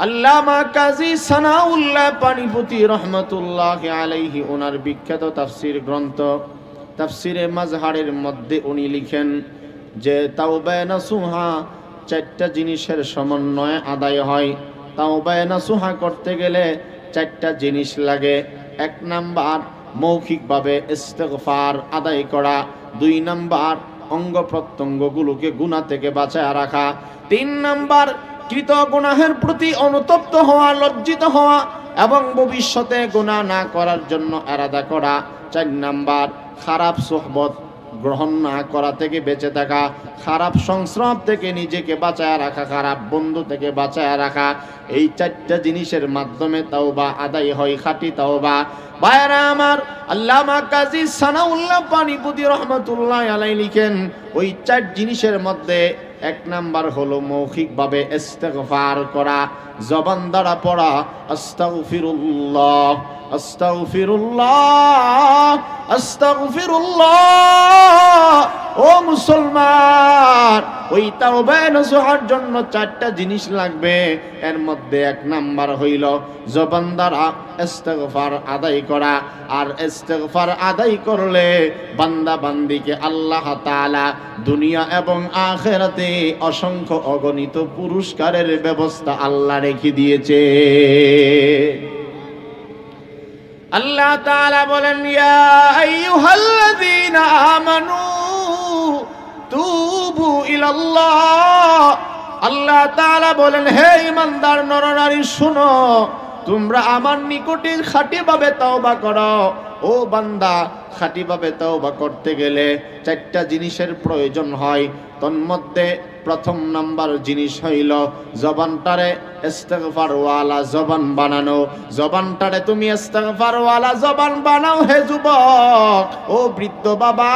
আল্লামা কাজী সানাউল্লাহ পানিপতি রহমাতুল্লাহি আলাইহি ওনার বিখ্যাত তাফসীর গ্রন্থ তাফসীরে মাজহারের মধ্যে উনি লিখেন যে তাওবায়ে নাসুহা চারটা জিনিসের সমন্বয়ে আদায় হয়। তাওবায়ে নাসুহা করতে গেলে চারটা জিনিস লাগে। এক নাম্বার মৌখিকভাবে ইস্তিগফার আদায় করা, দুই নাম্বার অঙ্গ প্রত্যঙ্গগুলোকে গুনাহ থেকে বাঁচায় রাখা, তিন নাম্বার কৃত গুনাহের প্রতি অনুতপ্ত হওয়া, লজ্জিত হওয়া এবং ভবিষ্যতে গুনাহ না করার জন্য ইরাদা করা, চার নাম্বার খারাপ সোহবত গ্রহণ না করা থেকে বেঁচে থাকা, খারাপ সংস্রব থেকে নিজেকে বাঁচায় রাখা, খারাপ বন্ধু থেকে বাঁচায় রাখা। এই চারটা জিনিসের মাধ্যমে তাওবা আদায় হয়, খাঁটি তাওবা। ভাইরা আমার, আল্লামা কাজী সানাউল্লাহ পানিপতি রহমাতুল্লাহ আলাইহি লিখেন ওই চার জিনিসের মধ্যে এক নাম্বার হলো মৌখিকভাবে ইস্তিগফার করা, জবান দ্বারা পড়া আস্তাগফিরুল্লাহ আস্তাগফিরুল্লাহ আস্তাগফিরুল্লাহ। ও মুসলমান, ওই তাওবায়ে নাসুহার জন্য চারটা জিনিস লাগবে। এর মধ্যে এক নাম্বার হইল জবান দ্বারা ইস্তিগফার আদায় করা। আর ইস্তিগফার আদায় করলে বান্দা বান্দিকে আল্লাহ তাআলা দুনিয়া এবং আখিরাতে অসংখ্য অগণিত পুরস্কারের ব্যবস্থা আল্লাহ রেখে দিয়েছে। আল্লাহ তাআলা বলেন, ইয়া আইয়ুহাল্লাযীনা আমানু তুবু ইলাল্লাহ। আল্লাহ তাআলা বলেন, হে ঈমানদার নরনারী শুনো, তোমরা আমার নিকটে খাঁটিভাবে তওবা করো। ও বান্দা, খাঁটিভাবে তওবা করতে গেলে চারটা জিনিসের প্রয়োজন হয়। তন্মধ্যে প্রথম নাম্বার জিনিস হইল জবানটারে ইস্তিগফার ওয়ালা জবান বানানো। জবানটারে তুমি ইস্তিগফার ওয়ালা জবান বানাও। হে যুবক, ও বৃদ্ধ বাবা,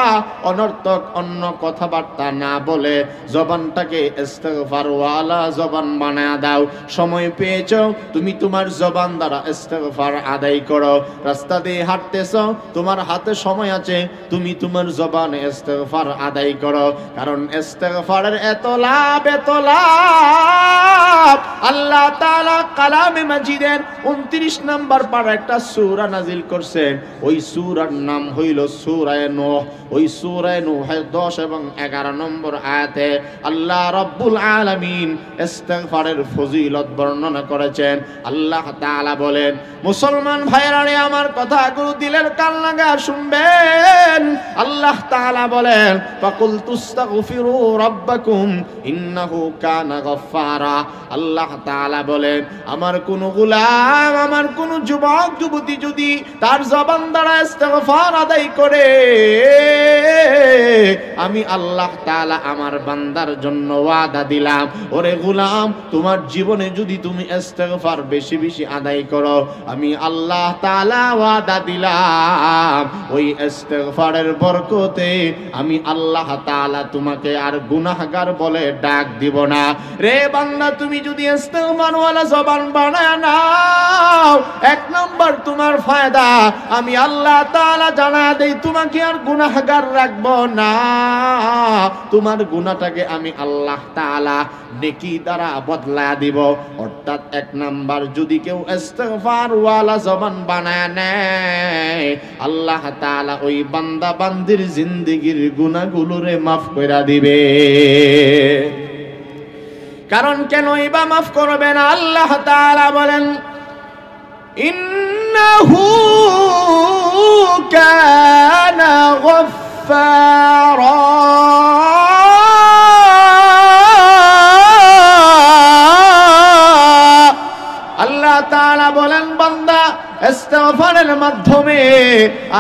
অনর্থক অন্য কথাবার্তা না বলে জবানটাকে ইস্তিগফার ওয়ালা জবান বানায়া দাও। সময় পেয়েছো, তুমি তোমার জবান দ্বারা ইস্তিগফার আদায় করো। রাস্তা দিয়ে হাঁটতেছো, তোমার হাতে সময় আছে, তুমি তোমার জবানে ইস্তিগফার আদায় করো। কারণ ইস্তিগফারের এত লাভ, এত লাভ। আল্লাহ তাআলা কালামে মাজিদের 29 নম্বর পারা একটা সূরা নাজিল করছেন। ওই সূরার নাম হইল সূরা নূহ। ওই সূরা নূহের 10 এবং 11 নম্বর আয়াতে আল্লাহ রাব্বুল আলামিন ইস্তিগফারের ফজিলত বর্ণনা করেছেন। আল্লাহ তাআলা বলেন, মুসলমান ভাইরা রে, আমার কথাগুলো দিলের কান লাগা শুনবেন। আল্লাহ তাআলা বলেন, ফাকুলতুস্তাগফিরু রাব্বাকুম ইন্নাহু কানা গফফারা। আল্লাহ তাআলা বলেন, আমার কোন গোলাম, আমার কোন যুবক যুবতী যদি তার জবান দ্বারা ইস্তিগফার আদায় করে, আমি আল্লাহ তাআলা আমার বান্দার জন্য ওয়াদা দিলাম, ওরে গোলাম, তোমার জীবনে যদি তুমি ইস্তিগফার বেশি বেশি আদায় করো, আমি আল্লাহ তাআলা ওয়াদা দিলাম ওই ইস্তিগফারের বরকতে আমি আল্লাহ তাআলা তোমাকে আর গুনাহগার বলে ডাক দিব না। রে বান্দা, তুমি যদি ইস্তিগফার ওয়ালা জবান বানায় নাও, এক নম্বর তোমার ফায়দা, আমি আল্লাহ তাআলা জানা দেই তোমাকে আর গুনাহগার রাখবো না। তোমার গুনাহটাকে আমি আল্লাহ তাআলা নেকি দ্বারা বদলা দিব। অর্থাৎ এক নাম্বার, যদি কেউ ইস্তিগফার ওয়ালা জবান বানায় নেয়, আল্লাহ তাআলা ওই বান্দা বান্দির জিন্দেগীর গুনাহগুলোরে মাফ কইরা দিবে। কারণ কেনই বা মাফ করবে না? আল্লাহ তাআলা বলেন, ইন্নাহু কানা গফফারা। আল্লাহ তাআলা বলেন, বান্দা ইস্তিগফারের মাধ্যমে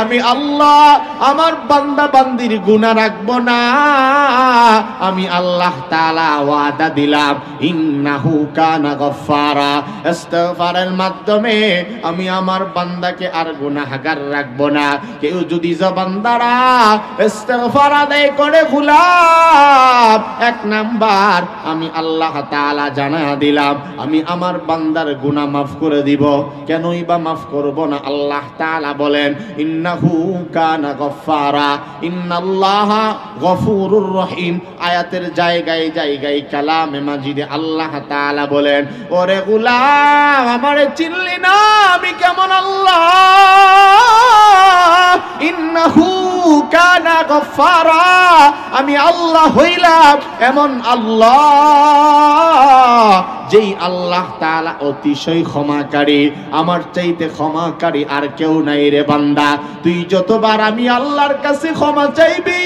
আমি আল্লাহ আমার বান্দা বান্দির গুনাহ রাখবো না। আমি আল্লাহ তাআলা ওয়াদা দিলাম, ইন্নাহু কানা গফফারা। ইস্তিগফারের মাধ্যমে আমি আমার বান্দাকে আর গুনাহগার রাখবো না। কেউ যদি জবান দ্বারা ইস্তিগফার আদায় করে, গোলাম, এক নাম্বার আমি আল্লাহ তাআলা জানা দিলাম আমি আমার বান্দার গুনাহ মাফ মাফ করে দিব। কেনই বা মাফ করব না? আল্লাহ তাআলা বলেন ইন্নাহু কানা গফফারা, ইন্নাল্লাহা গফুরুর রহিম। আয়াতের জায়গায় জায়গায় কালামে মাজিদে আল্লাহ তাআলা বলেন, ওরে গোলাম, আমারে চিনলি না আমি কেমন আল্লাহ? ইন্নাহু কানা গফফারা, আমি আল্লাহ হইলাম এমন আল্লাহ যেই আল্লাহ তাআলা অতিশয় ক্ষমাকারী। আমার চাইতে ক্ষমাকারী আর কেউ নাই রে বান্দা। তুই যতবার আমি আল্লাহর কাছে ক্ষমা চাইবি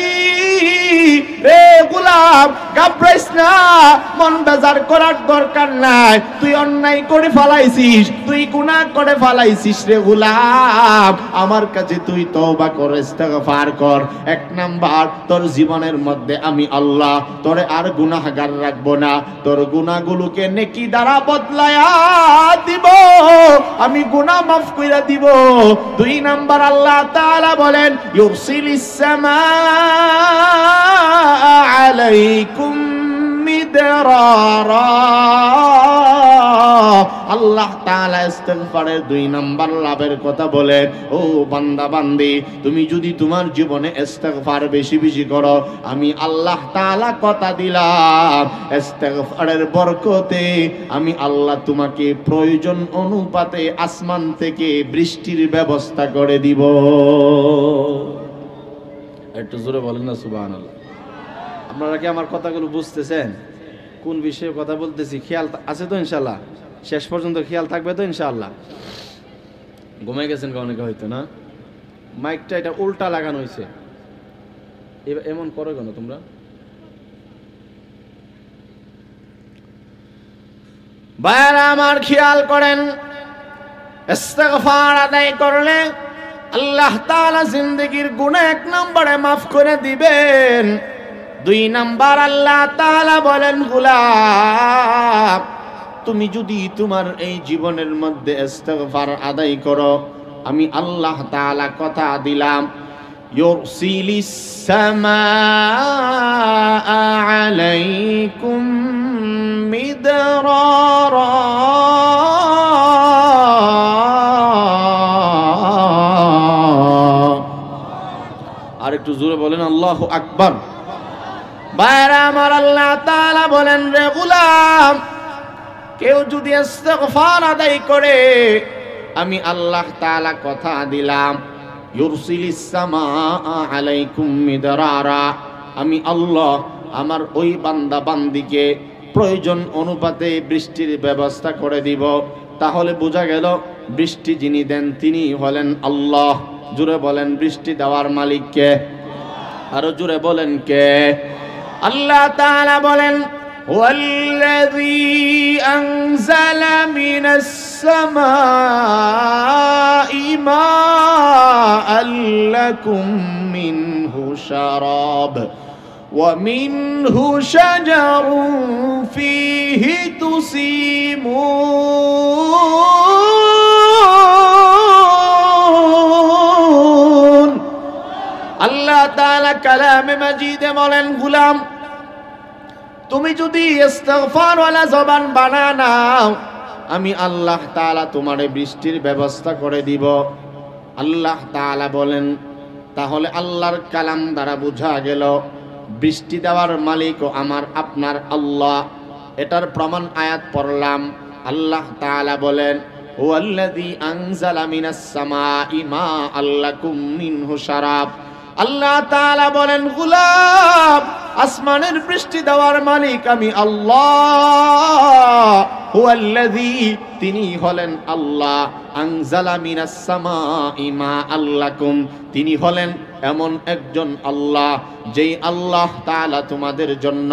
রে গোলাম, ঘাবড়াইস না, মন বেজার করার দরকার নাই। তুই অন্যায় করে ফেলাইছিস, তুই গুনাহ করে ফেলাইছিস রে গোলাম, আমার কাছে তুই তওবা কর, ইস্তেগফার কর। এক নাম্বার, তোর জীবনের মধ্যে আমি আল্লাহ তোরে আর গুনাহগার রাখবো না, তোর গুনাহগুলোকে নেকি দ্বারা বদলায়া দিব, আমি গুনাহ মাফ কইরা দিব। দুই নাম্বার, আল্লাহ তাআলা বলেন ইউরসিলিস সামা আলাইকুম মিদরারা। আল্লাহ তাআলা ইস্তিগফারের দুই নাম্বার লাভের কথা বলেন, ও বান্দা বান্দি, তুমি যদি তোমার জীবনে ইস্তিগফার বেশি বেশি করো, আমি আল্লাহ তাআলা কথা দিলাম ইস্তিগফারের বরকতে আমি আল্লাহ তোমাকে প্রয়োজন অনুপাতে আসমান থেকে বৃষ্টির ব্যবস্থা করে দিব। একটু জোরে বলেন না সুবহানাল্লাহ। আপনারা কি আমার কথাগুলো বুঝতেছেন? কোন বিষয়ে কথা বলতেছি খেয়াল আছে তো ইনশাআল্লাহ? শেষ পর্যন্ত খেয়াল থাকবে তো ইনশাআল্লাহ? ঘুমাই গেছেন অনেকে হয়তো না? মাইকটা এটা উল্টা লাগানো হয়েছে, এমন করো কেন তোমরা? ভাইরা আমার খেয়াল করেন, ইস্তিগফার আদায় করলে আল্লাহ তাআলা জিন্দেগীর গুনাহ এক নম্বরে মাফ করে দিবেন। দুই নাম্বার, আল্লাহ তাআলা বলেন গোলাম, তুমি যদি তোমার এই জীবনের মধ্যে ইস্তিগফার আদায় করো, আমি আল্লাহ তাআলা কথা দিলাম ইউরসিলিস সামাআ আলাইকুম মিদরারা। আর একটু জোরে বলেন আল্লাহু আকবার। ভাইরা আমার, আল্লাহ তাআলা বলেন রে গোলাম, কেউ যদি ইস্তিগফার আদায় করে, আমি আল্লাহ তাআলা কথা দিলাম ইউরসিলিস সামাআ আলাইকুম মিদরারা, আমি আল্লাহ আমার ওই বান্দা বান্দিকে প্রয়োজন অনুপাতে বৃষ্টির ব্যবস্থা করে দিব। তাহলে বোঝা গেল বৃষ্টি যিনি দেন তিনি হলেন আল্লাহ। জোরে বলেন, বৃষ্টি দেওয়ার মালিক কে? আরো জোরে বলেন কে? আল্লাহ তাআলা বলেন ওয়াল্লাযী আনজালা মিনাস সামাই মাআন লাকুম মিনহু শারাব ওয়া মিনহু শাজারুন ফীহি তুসিমুন। আল্লাহ তাআলা কালামে মাজিদে বলেন, গোলাম তুমি যদি ইস্তিগফার ওয়ালা জবান বানাও, আমি আল্লাহ তাআলা তোমারে বৃষ্টির ব্যবস্থা করে দিব। আল্লাহ তাআলা বলেন, তাহলে আল্লাহর কালাম দ্বারা বোঝা গেল বৃষ্টি দেওয়ার মালিক আমার আপনার আল্লাহ। এটার প্রমাণ আয়াত পড়লাম। আল্লাহ তাআলা বলেন ওয়াল্লাযী আনজালা মিনাস সামাই মাআন লাকুম মিনহু শারাব। আল্লাহ তাআলা বলেন, গোলাম আসমানের বৃষ্টি দেওয়ার মালিক আমি আল্লাহ। হুয়াল্লাযী, তিনি হলেন আল্লাহ, আনজালা মিনাস সামাই মাআন লাকুম, তিনি হলেন এমন একজন আল্লাহ যেই আল্লাহ তাআলা তোমাদের জন্য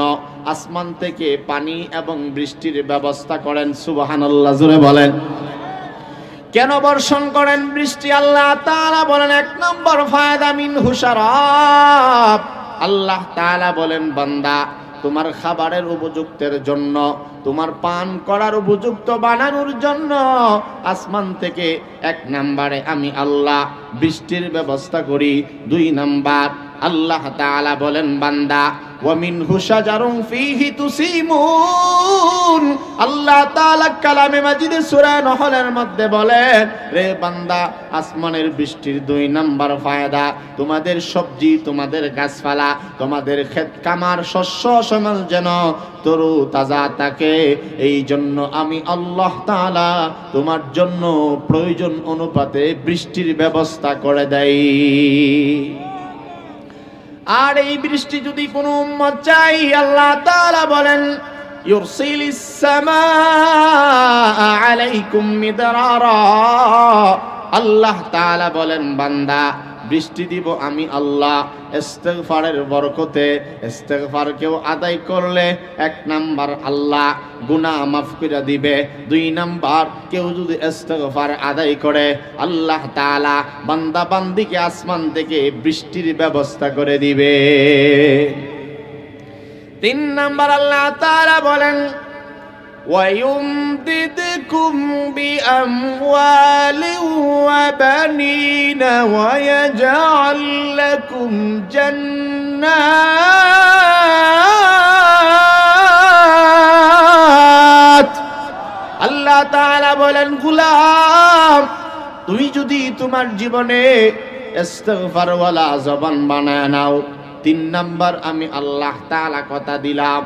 আসমান থেকে পানি এবং বৃষ্টির ব্যবস্থা করেন। সুবহানাল্লাহ, জোরে বলেন। কেন বর্ষণ করেন বৃষ্টি? আল্লাহ তাআলা বলেন এক নম্বর ফায়দা মিনহু শারাব। আল্লাহ তাআলা বলেন, বান্দা তোমার খাবারের উপযুক্তের জন্য, তোমার পান করার উপযুক্ত বানানোর জন্য আসমান থেকে এক নম্বরে আমি আল্লাহ বৃষ্টির ব্যবস্থা করি। দুই নাম্বার, আল্লাহ তাআলা বলেন, বান্দা ওয়া মিনহু শাজারুন ফীহি তুসিমুন। আল্লাহ তাআলা কালামে মাজিদে সূরা নহলের মধ্যে বলেন, রে বান্দা, আসমানের বৃষ্টির 2 নাম্বার ফায়দা, তোমাদের সবজি, তোমাদের গাছপালা, তোমাদের ক্ষেত কামার শস্য শ্যামল যেন তরু তাজা থাকে। এই জন্য আমি আল্লাহ তাআলা তোমার জন্য প্রয়োজন অনুপাতে বৃষ্টির ব্যবস্থা করে দেই। আর এই বৃষ্টি যদি কোনো উম্মত চাই, আল্লাহ তাআলা বলেন ইউরসিলিস সামাআ আলাইকুম মিদরারা। আল্লাহ তাআলা বলেন, বান্দা, বৃষ্টি দিব আমি আল্লাহ ইস্তিগফারের বরকতে। ইস্তিগফার কেউ আদায় করলে 1 নাম্বার আল্লাহ গুনাহ মাফ করে দিবে। 2 নাম্বার, কেউ যদি ইস্তিগফার আদায় করে আল্লাহ তাআলা বান্দা বান্দিকে আসমান থেকে বৃষ্টির ব্যবস্থা করে দিবে। 3 নাম্বার আল্লাহ তাআলা বলেন وَيُمْدِدْكُمْ بِأَمْوَالٍ وَبَنِينَ وَيَجْعَلْ لَكُمْ جَنَّاتٍ। আল্লাহ তাআলা বলেন, গোলাম, তুমি যদি তোমার জীবনে ইস্তিগফার ওয়ালা জবান বানায় নাও, 3 নাম্বার আমি আল্লাহ তাআলা কথা দিলাম,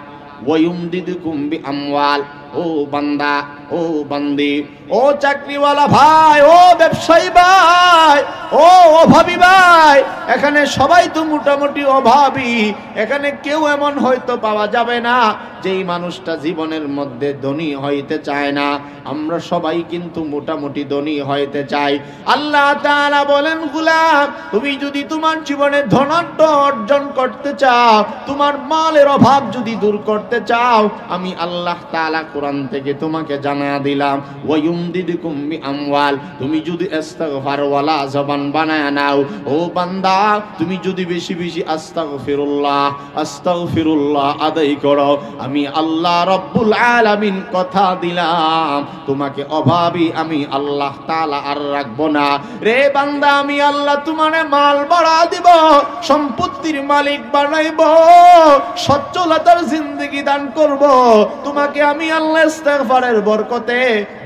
ওয়ায়ুমদিদুকুম বিআমওয়াল। ও বান্দা, ও বান্দি, ও চাকরিওয়ালা ভাই, ও ব্যবসায়ী ভাই, ও অভাবী ভাই, এখানে সবাই তো মোটামুটি অভাবী। এখানে কেউ এমন হয়তো পাওয়া যাবে না যেই মানুষটা জীবনের মধ্যে ধনী হইতে চায় না। আমরা সবাই কিন্তু মোটামুটি ধনী হইতে চাই। আল্লাহ তাআলা বলেন, গোলাম, তুমি যদি তোমার জীবনে ধনাঢ্য অর্জন করতে চাও, তোমার মালের অভাব যদি দূর করতে চাও, আমি আল্লাহ তাআলা কোরআন থেকে তোমাকে জানা দিলাম, ওয়ায়ুমদিদুকুম বিআমওয়াল। তুমি যদি ইস্তিগফার ওয়ালা জবান বানায় নাও, ও বান্দা, তুমি যদি বেশি বেশি আস্তাগফিরুল্লাহ আস্তাগফিরুল্লাহ আদায় করো, আমি আল্লাহ রব্বুল আলামিন কথা দিলাম, তোমাকে অভাবী আমি আল্লাহ তাআলা আর রাখবো না। রে বান্দা, আমি আল্লাহ তোমারে মাল বাড়া দিব, সম্পত্তির মালিক বানাইব, সচ্ছলতার জিন্দেগি দান করব, তোমাকে আমি আল্লাহ ইস্তিগফারের বরকতে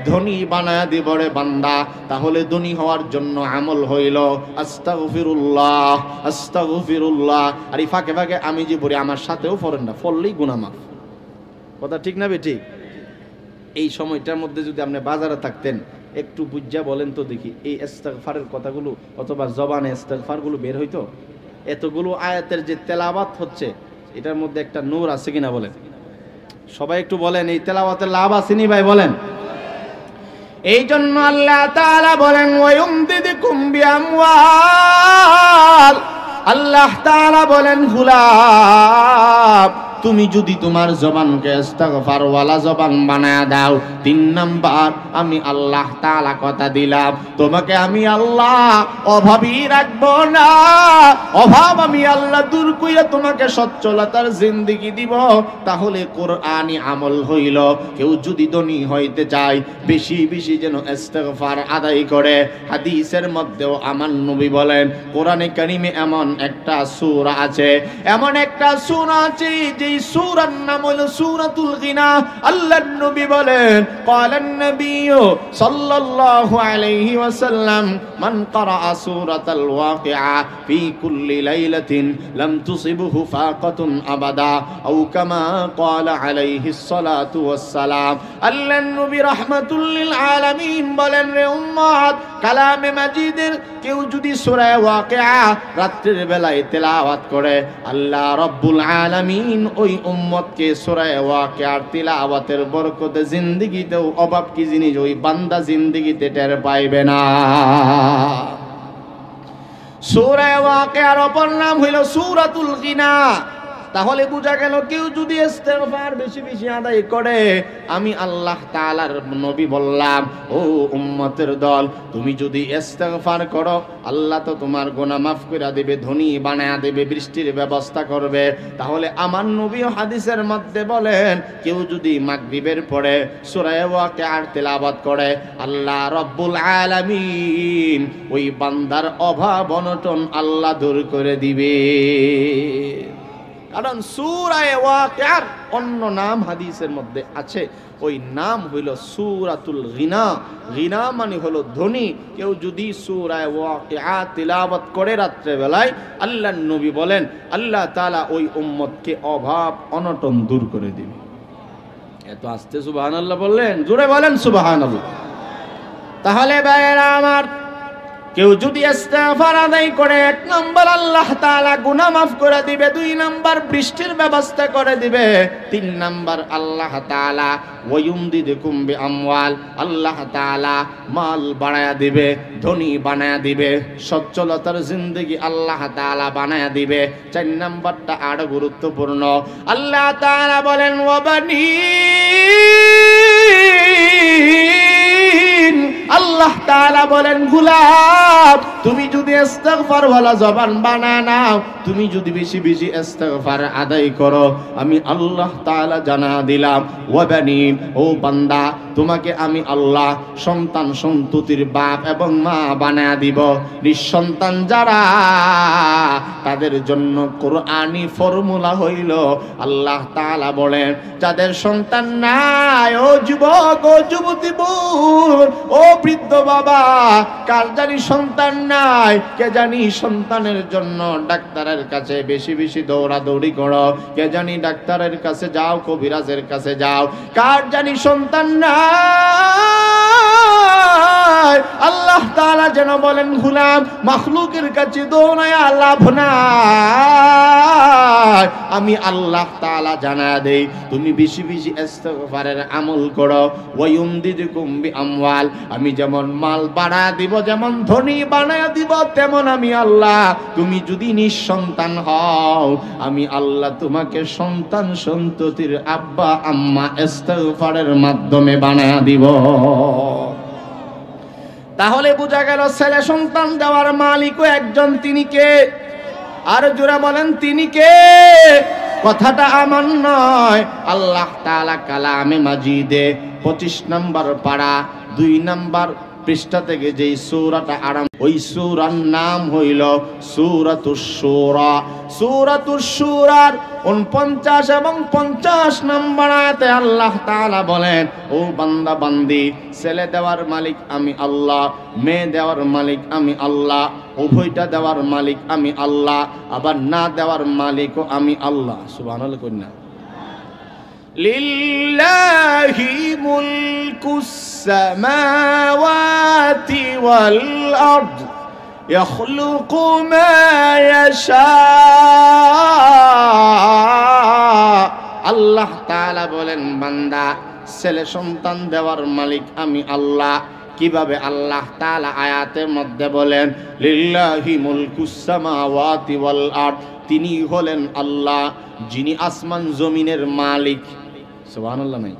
ধনী বানায় দিব। রে বান্দা, তাহলে ধনী হওয়ার জন্য আমল হইল আস্তাগফিরুল্লাহ আস্তাগফিরুল্লাহ। আর এই ফাঁকে ফাঁকে আমি যে বলি, আমার সাথেও পড়েন না, পড়লেই গুনাহ মাফ। কথা ঠিক না বেঠিক? এই সময়টার মধ্যে যদি আপনি বাজারে থাকতেন, একটু বুঝা বলেন তো দেখি, এই ইস্তিগফারের কথাগুলো অথবা জবানে ইস্তিগফারগুলো বের হইতো? এতগুলো আয়াতের যে তেলাওয়াত হচ্ছে, এটার মধ্যে একটা নূর আছে কিনা বলেন? সবাই একটু বলেন, এই তেলাওয়াতের লাভ আসেনি ভাই? বলেন। এই জন্য আল্লাহ তাআলা বলেন, ওয়ায়ুমদিদুকুম বিআমওয়াল। আল্লাহ তাআলা বলেন, গোলাম, তুমি যদি তোমার জবানকে ইস্তিগফার ওয়ালা জবান বানায়া দাও, 3 নাম্বার আমি আল্লাহ তাআলা কথা দিলাম, তোমাকে আমি আল্লাহ অভাবী রাখবো না। অভাব আমি আল্লাহ দূর কইরা তোমাকে সচ্ছলতার জিন্দেগি দিব। তাহলে কোরআনি আমল হইল, কেউ যদি ধনী হইতে চায়, বেশি বেশি যেন ইস্তিগফার আদায় করে। হাদিসের মধ্যেও আমার নবী বলেন, কোরআনে কারিমে এমন একটা সূরা আছে, এমন একটা সূরা আছে যে সূরার নাম হলো সূরাতুল গিনা। আল্লাহর নবী বলেন, ক্বালান নবী সাল্লাল্লাহু আলাইহি ওয়াসাল্লাম, মান ক্বারাআ সূরাতাল ওয়াকিআ ফি কুল্লি লাইলাতিন লাম তুসিবহু ফাকাতুন আবাদা, আও কামা ক্বালা আলাইহিস সালাতু ওয়াসসালাম। আল্লাহর নবী রাহমাতুল লিল আলামিন বলেন, রে উম্মত, কালামে মাজিদের কেউ যদি সূরা ওয়াকিআ রাত্রির বেলায় তেলাওয়াত করে, আল্লাহ রাব্বুল আলামিন ওই উম্মতকে সূরা ওয়াকিআর তিলাওয়াতের বরকতে জিন্দেগিতেও অভাব কি জিনিস ওই বান্দা জিন্দেগিতে টের পাইবে না। সূরা ওয়াকিআর অপর নাম হইল সূরাতুল গিনা। তাহলে বোঝা গেল, কেউ যদি ইস্তিগফার বেশি বেশি আদায় করে, আমি আল্লাহ তাআলার নবী বললাম, ও উম্মতের দল, তুমি যদি ইস্তিগফার করো, আল্লাহ তো তোমার গুনাহ মাফ করে দেবে, ধনী বানায়া দেবে, বৃষ্টির ব্যবস্থা করবে। তাহলে আমার নবী হাদিসের মধ্যে বলেন, কেউ যদি মাগরিবের পরে সূরা ওয়াকিআর তেলাওয়াত করে, আল্লাহ রব্বুল আলামিন ওই বান্দার অভাব অনটন আল্লাহ দূর করে দিবে। কারণ সূরা ওয়াকিয়ার অন্য নাম হাদিসের মধ্যে আছে, ওই নাম হইল সূরাতুল গিনা। গিনা মানে হলো ধ্বনি। কেউ যদি সূরা ওয়াকিয়া তিলাওয়াত করে রাত্রে বেলায়, আল্লাহর নবী বলেন আল্লাহ তাআলা ওই উম্মতকে অভাব অনটন দূর করে দিবে। এত আস্তে সুবহানাল্লাহ বললেন, জোরে বলেন সুবহানাল্লাহ। তাহলে ভাইয়েরা আমার, কেউ যদি ইস্তিগফার আদায় করে, 1 নম্বর আল্লাহ তাআলা গুনাহ মাফ করে দিবে, 2 নম্বর বৃষ্টির ব্যবস্থা করে দিবে, 3 নম্বর আল্লাহ তাআলা ওয়ায়ুমদিদুকুম বিআমওয়াল, আল্লাহ তাআলা মাল বাড়ায়া দিবে, ধনী বানায়া দিবে, সচ্ছলতার জিন্দেগি আল্লাহ তাআলা বানায়া দিবে। 4 নম্বরটা আরো গুরুত্বপূর্ণ, আল্লাহ তাআলা বলেন ওয়াবানি, আল্লাহ তাআলা বলেন গোলাম, তুমি যদি ইস্তিগফার ওয়ালা জবান বানায় নাও, তুমি যদি বেশি বেশি ইস্তিগফার আদায় করো, আমি আল্লাহ তাআলা জানা দিলাম ওয়াবানিন, ও বান্দা তোমাকে আমি আল্লাহ সন্তান সন্ততির বাপ এবং মা বানায়া দিব। নিঃসন্তান যারা, তাদের জন্য কোরআনি ফর্মুলা হইল, আল্লাহ তাআলা বলেন যাদের সন্তান নাই, ও যুবক ও যুবতী বোন, ও বৃদ্ধ বাবা, কার জানি সন্তান নাই, কে জানি সন্তানের জন্য ডাক্তারের কাছে বেশি বেশি দৌড়াদৌড়ি করো, কে জানি ডাক্তারের কাছে যাও, কবিরাজের কাছে যাও, কার জানি সন্তান নাই, আল্লাহ তাআলা যেন বলেন গোলাম, মাখলুকের কাছে দৌড়ায়া লাভ নাই, আমি আল্লাহ তাআলা জানায়া দেই তুমি বেশি বেশি ইস্তিগফারের আমল করো। ওয়ায়ুমদিদুকুম বিআমওয়াল, আমি যেমন মাল বাড়ায়া দিব, যেমন ধনী বানায়া দিব, তেমন আমি আল্লাহ, তুমি যদি নিঃসন্তান হও, আমি আল্লাহ তোমাকে সন্তান সন্ততির আব্বা আম্মা ইস্তিগফারের মাধ্যমে বানায়া দিব। তাহলে বোঝা গেল ছেলে সন্তান দেওয়ার মালিকও একজন, তিনি কে? আর জোরে বলেন তিনি কে? কথাটা আমার নয়, আল্লাহ তাআলা কালামে মাজিদে 25 নম্বর পারা 2 নম্বর পৃষ্ঠা থেকে যেই সূরাটা আরম্ভ, ওই সূরার নাম হইল সূরাতুশ শূরা। সূরাতুশ শূরার 49 এবং 50 নম্বর আয়াতে আল্লাহ তাআলা বলেন, ও বান্দা বান্দি, ছেলে দেওয়ার মালিক আমি আল্লাহ, মেয়ে দেওয়ার মালিক আমি আল্লাহ, উভয়টা দেওয়ার মালিক আমি আল্লাহ, আবার না দেওয়ার মালিকও আমি আল্লাহ। সুবহানাল্লাহ কইনা। লিল্লাহি মুলকুস সামাওয়াতি ওয়াল আরদ ইয়াখলুকু মা ইয়াশা। আল্লাহ তাআলা বলেন বান্দা, ছেলে সন্তান দেওয়ার মালিক আমি আল্লাহ। কিভাবে? আল্লাহ তাআলা আয়াতের মধ্যে বলেন লিল্লাহি মুলকুস সামাওয়াতি ওয়াল আরদ, তিনি হলেন আল্লাহ যিনি আসমান জমিনের মালিক। সুবহানাল্লাহ নাই?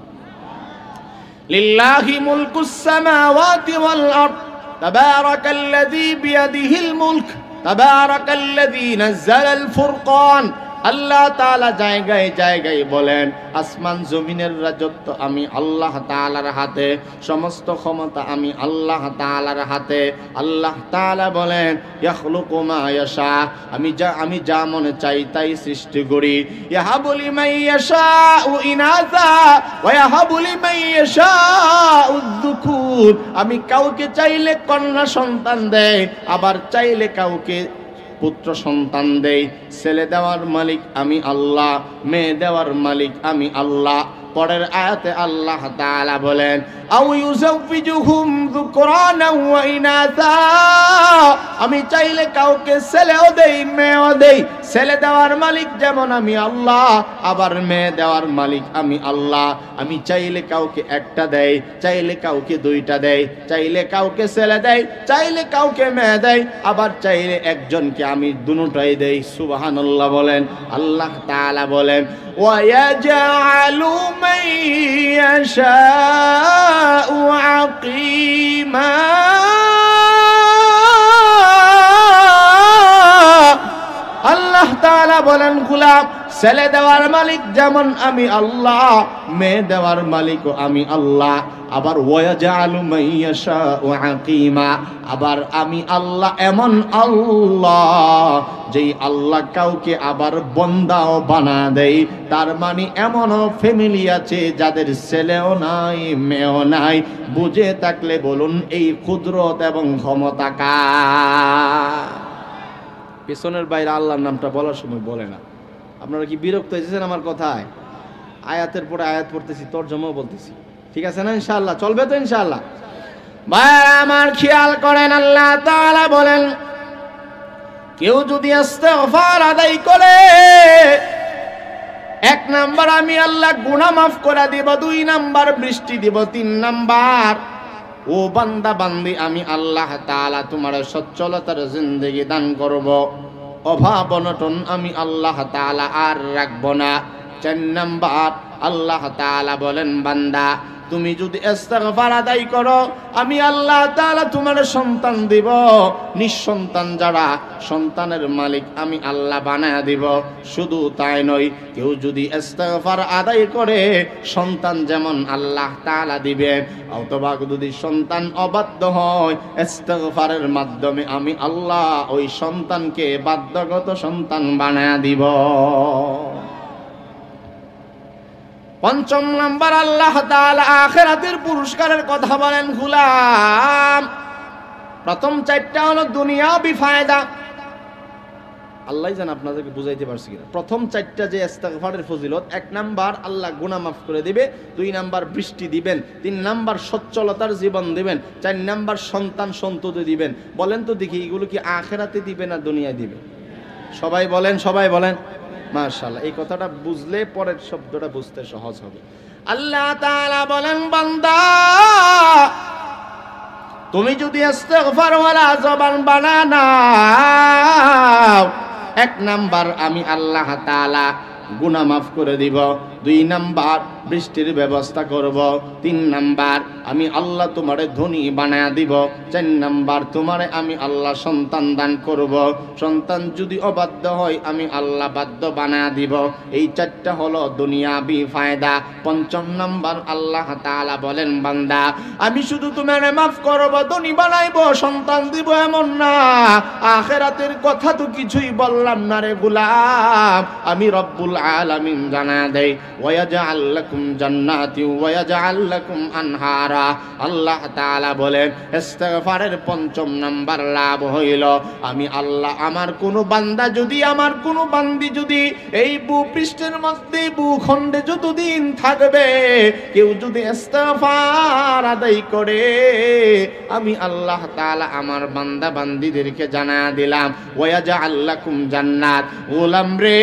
লিল্লাহি মুলকুস সামাওয়াতি ওয়াল আরদ তাবারাকাল্লাযী বিয়াদিহিল মুলক তাবারাকাল্লাযী নাযালাল ফুরকান। আল্লাহ তাআলা জায়গায় জায়গায় বলেন আসমান জমিনের রাজত্ব আমি আল্লাহ তাআলার হাতে, সমস্ত ক্ষমতা আমি আল্লাহ তাআলার হাতে। আল্লাহ তাআলা বলেন ইয়াখলুকু মা ইয়াশা, আমি যা মনে চাই তাই সৃষ্টি করি। ইয়াহাবু লিমান ইয়াশাউ ইনাসা ওয়া ইয়াহাবু লিমান ইয়াশাউ যুকুর, আমি কাউকে চাইলে কন্যা সন্তান দেই, আবার চাইলে কাউকে পুত্র সন্তান দেই। ছেলে দেওয়ার মালিক আমি আল্লাহ, মেয়ে দেওয়ার মালিক আমি আল্লাহ। পরের আয়াতে আল্লাহ তাআলা বলেন আও ইউযাওয়িজুহুম যুকরানা ওয়া ইনাসা, আমি চাইলে কাউকে ছেলেও দেই মেয়েও দেই। ছেলে দেওয়ার মালিক যেমন আমি আল্লাহ, আবার মেয়ে দেওয়ার মালিক আমি আল্লাহ। আমি চাইলে কাউকে একটা দেই, চাইলে কাউকে 2টা দেই, চাইলে কাউকে ছেলে দেই, চাইলে কাউকে মেয়ে দেই, আবার চাইলে একজনকে আমি দুটোটাই দেই। সুবহানাল্লাহ বলেন। আল্লাহ তাআলা বলেন ওয়া ইয়াজআলু মান ইয়াশাউ আকিমা, আল্লাহ তাআলা বলেন গোলাম, ছেলে দেওয়ার মালিক যেমন আমি আল্লাহ, মেয়ে দেওয়ার মালিকও আমি আল্লাহ। আবার ওয়াজালু মাইয়াশাউ আকিমা, আবার আমি আল্লাহ এমন আল্লাহ যেই আল্লাহ কাউকে আবার বন্দাও বানা দেয়। তার মানে এমনও ফ্যামিলি আছে যাদের ছেলেও নাই মেয়েও নাই। বুঝে থাকলে বলুন এই কুদরত এবং ক্ষমতা কার? পেছনের বাইরে আল্লাহর নামটা বলার সময় বলে না। আপনারা কি বিরক্ত হয়েছেন আমার কথায়? আয়াতের পরে আয়াত পড়তেছি, তরজমাও বলতেছি, ঠিক আছে না? ইনশাআল্লাহ চলবে তো ইনশাআল্লাহ। ভাই আমার খেয়াল করেন, আল্লাহ তাআলা বলেন কেউ যদি ইস্তিগফার আদায় করে, এক নাম্বার আমি আল্লাহ গুনাহ মাফ করে দিব, 2 নাম্বার বৃষ্টি দিব, 3 নাম্বার ও বান্দা বান্দি আমি আল্লাহ তাআলা তোমার সচ্ছলতার জিন্দেগি দান করব, অভাব অনটন আমি আল্লাহ তাআলা আর রাখব না। 4 নাম্বার আল্লাহ তাআলা বলেন বান্দা তুমি যদি ইস্তিগফার আদায় করো, আমি আল্লাহ তাআলা তোমার সন্তান দিব, নিঃসন্তান যারা সন্তানের মালিক আমি আল্লাহ বানায়া দিব। শুধু তাই নয়, কেউ যদি ইস্তিগফার আদায় করে সন্তান যেমন আল্লাহ তাআলা দিবে, অথবা যদি সন্তান অবাধ্য হয় ইস্তিগফারের মাধ্যমে আমি আল্লাহ ওই সন্তানকে বাধ্যগত সন্তান বানায়া দিব। 5 নাম্বার আল্লাহ তাআলা আখিরাতের পুরস্কারের কথা বলেন গোলাম। প্রথম 4টা হলো দুনিয়াবি ফায়দা। আল্লাহই জানে আপনাদেরকে বুঝাইতে পারছি কিনা। প্রথম 4টা যে ইস্তিগফারের ফজিলত, 1 নাম্বার আল্লাহ গুনাহ মাফ করে দিবে, 2 নাম্বার বৃষ্টি দিবেন, 3 নাম্বার সচ্ছলতার জীবন দিবেন, 4 নাম্বার সন্তান সন্ততি দিবেন। বলেন তো দেখি এগুলো কি আখিরাতে দিবে না দুনিয়ায় দিবে? সবাই বলেন, সবাই বলেন। মাশাআল্লাহ, এই কথাটা বুঝলে পরের শব্দটা বুঝতে সহজ হবে। আল্লাহ তাআলা বলেন বান্দা তুমি যদি ইস্তিগফার ওয়ালা জবান বানাও, 1 নাম্বার আমি আল্লাহ তাআলা গুনাহ মাফ করে দিব, 2 নাম্বার বৃষ্টির ব্যবস্থা করব, 3 নাম্বার আমি আল্লাহ তোমারে ধনী বানায়া দিব, 4 নাম্বার তোমারে আমি আল্লাহ সন্তান দান করব। সন্তান যদি অবাধ্য হয় আমি আল্লাহ বাধ্য বানায়া দিব। এই 4টা হলো দুনিয়াবি ফায়দা। 5 নাম্বার আল্লাহ তাআলা বলেন বান্দা আমি শুধু তোমারে মাফ করব, ধনী বানাইব, সন্তান দিব এমন না, আখিরাতের কথা তো কিছুই বললাম না রে গোলাম। আমি রব্বুল আলামিন জানা দেই ওয়াজআল লাকুম জান্নাতি ওয়াজআল লাকুম আনহারা। আল্লাহ তাআলা বলেন ইস্তিগফারের 5 নাম্বার লাভ হইল আমি আল্লাহ আমার কোন বান্দা যদি, আমার কোন বান্দি যদি এই ভূপৃষ্ঠের মধ্যে ভূখণ্ডে যতদিন থাকবে, কেউ যদি ইস্তিগফার আদায় করে, আমি আল্লাহ তাআলা আমার বান্দা বান্দিদেরকে জানায়া দিলাম ওয়াজআল লাকুম জান্নাত। গোলাম রে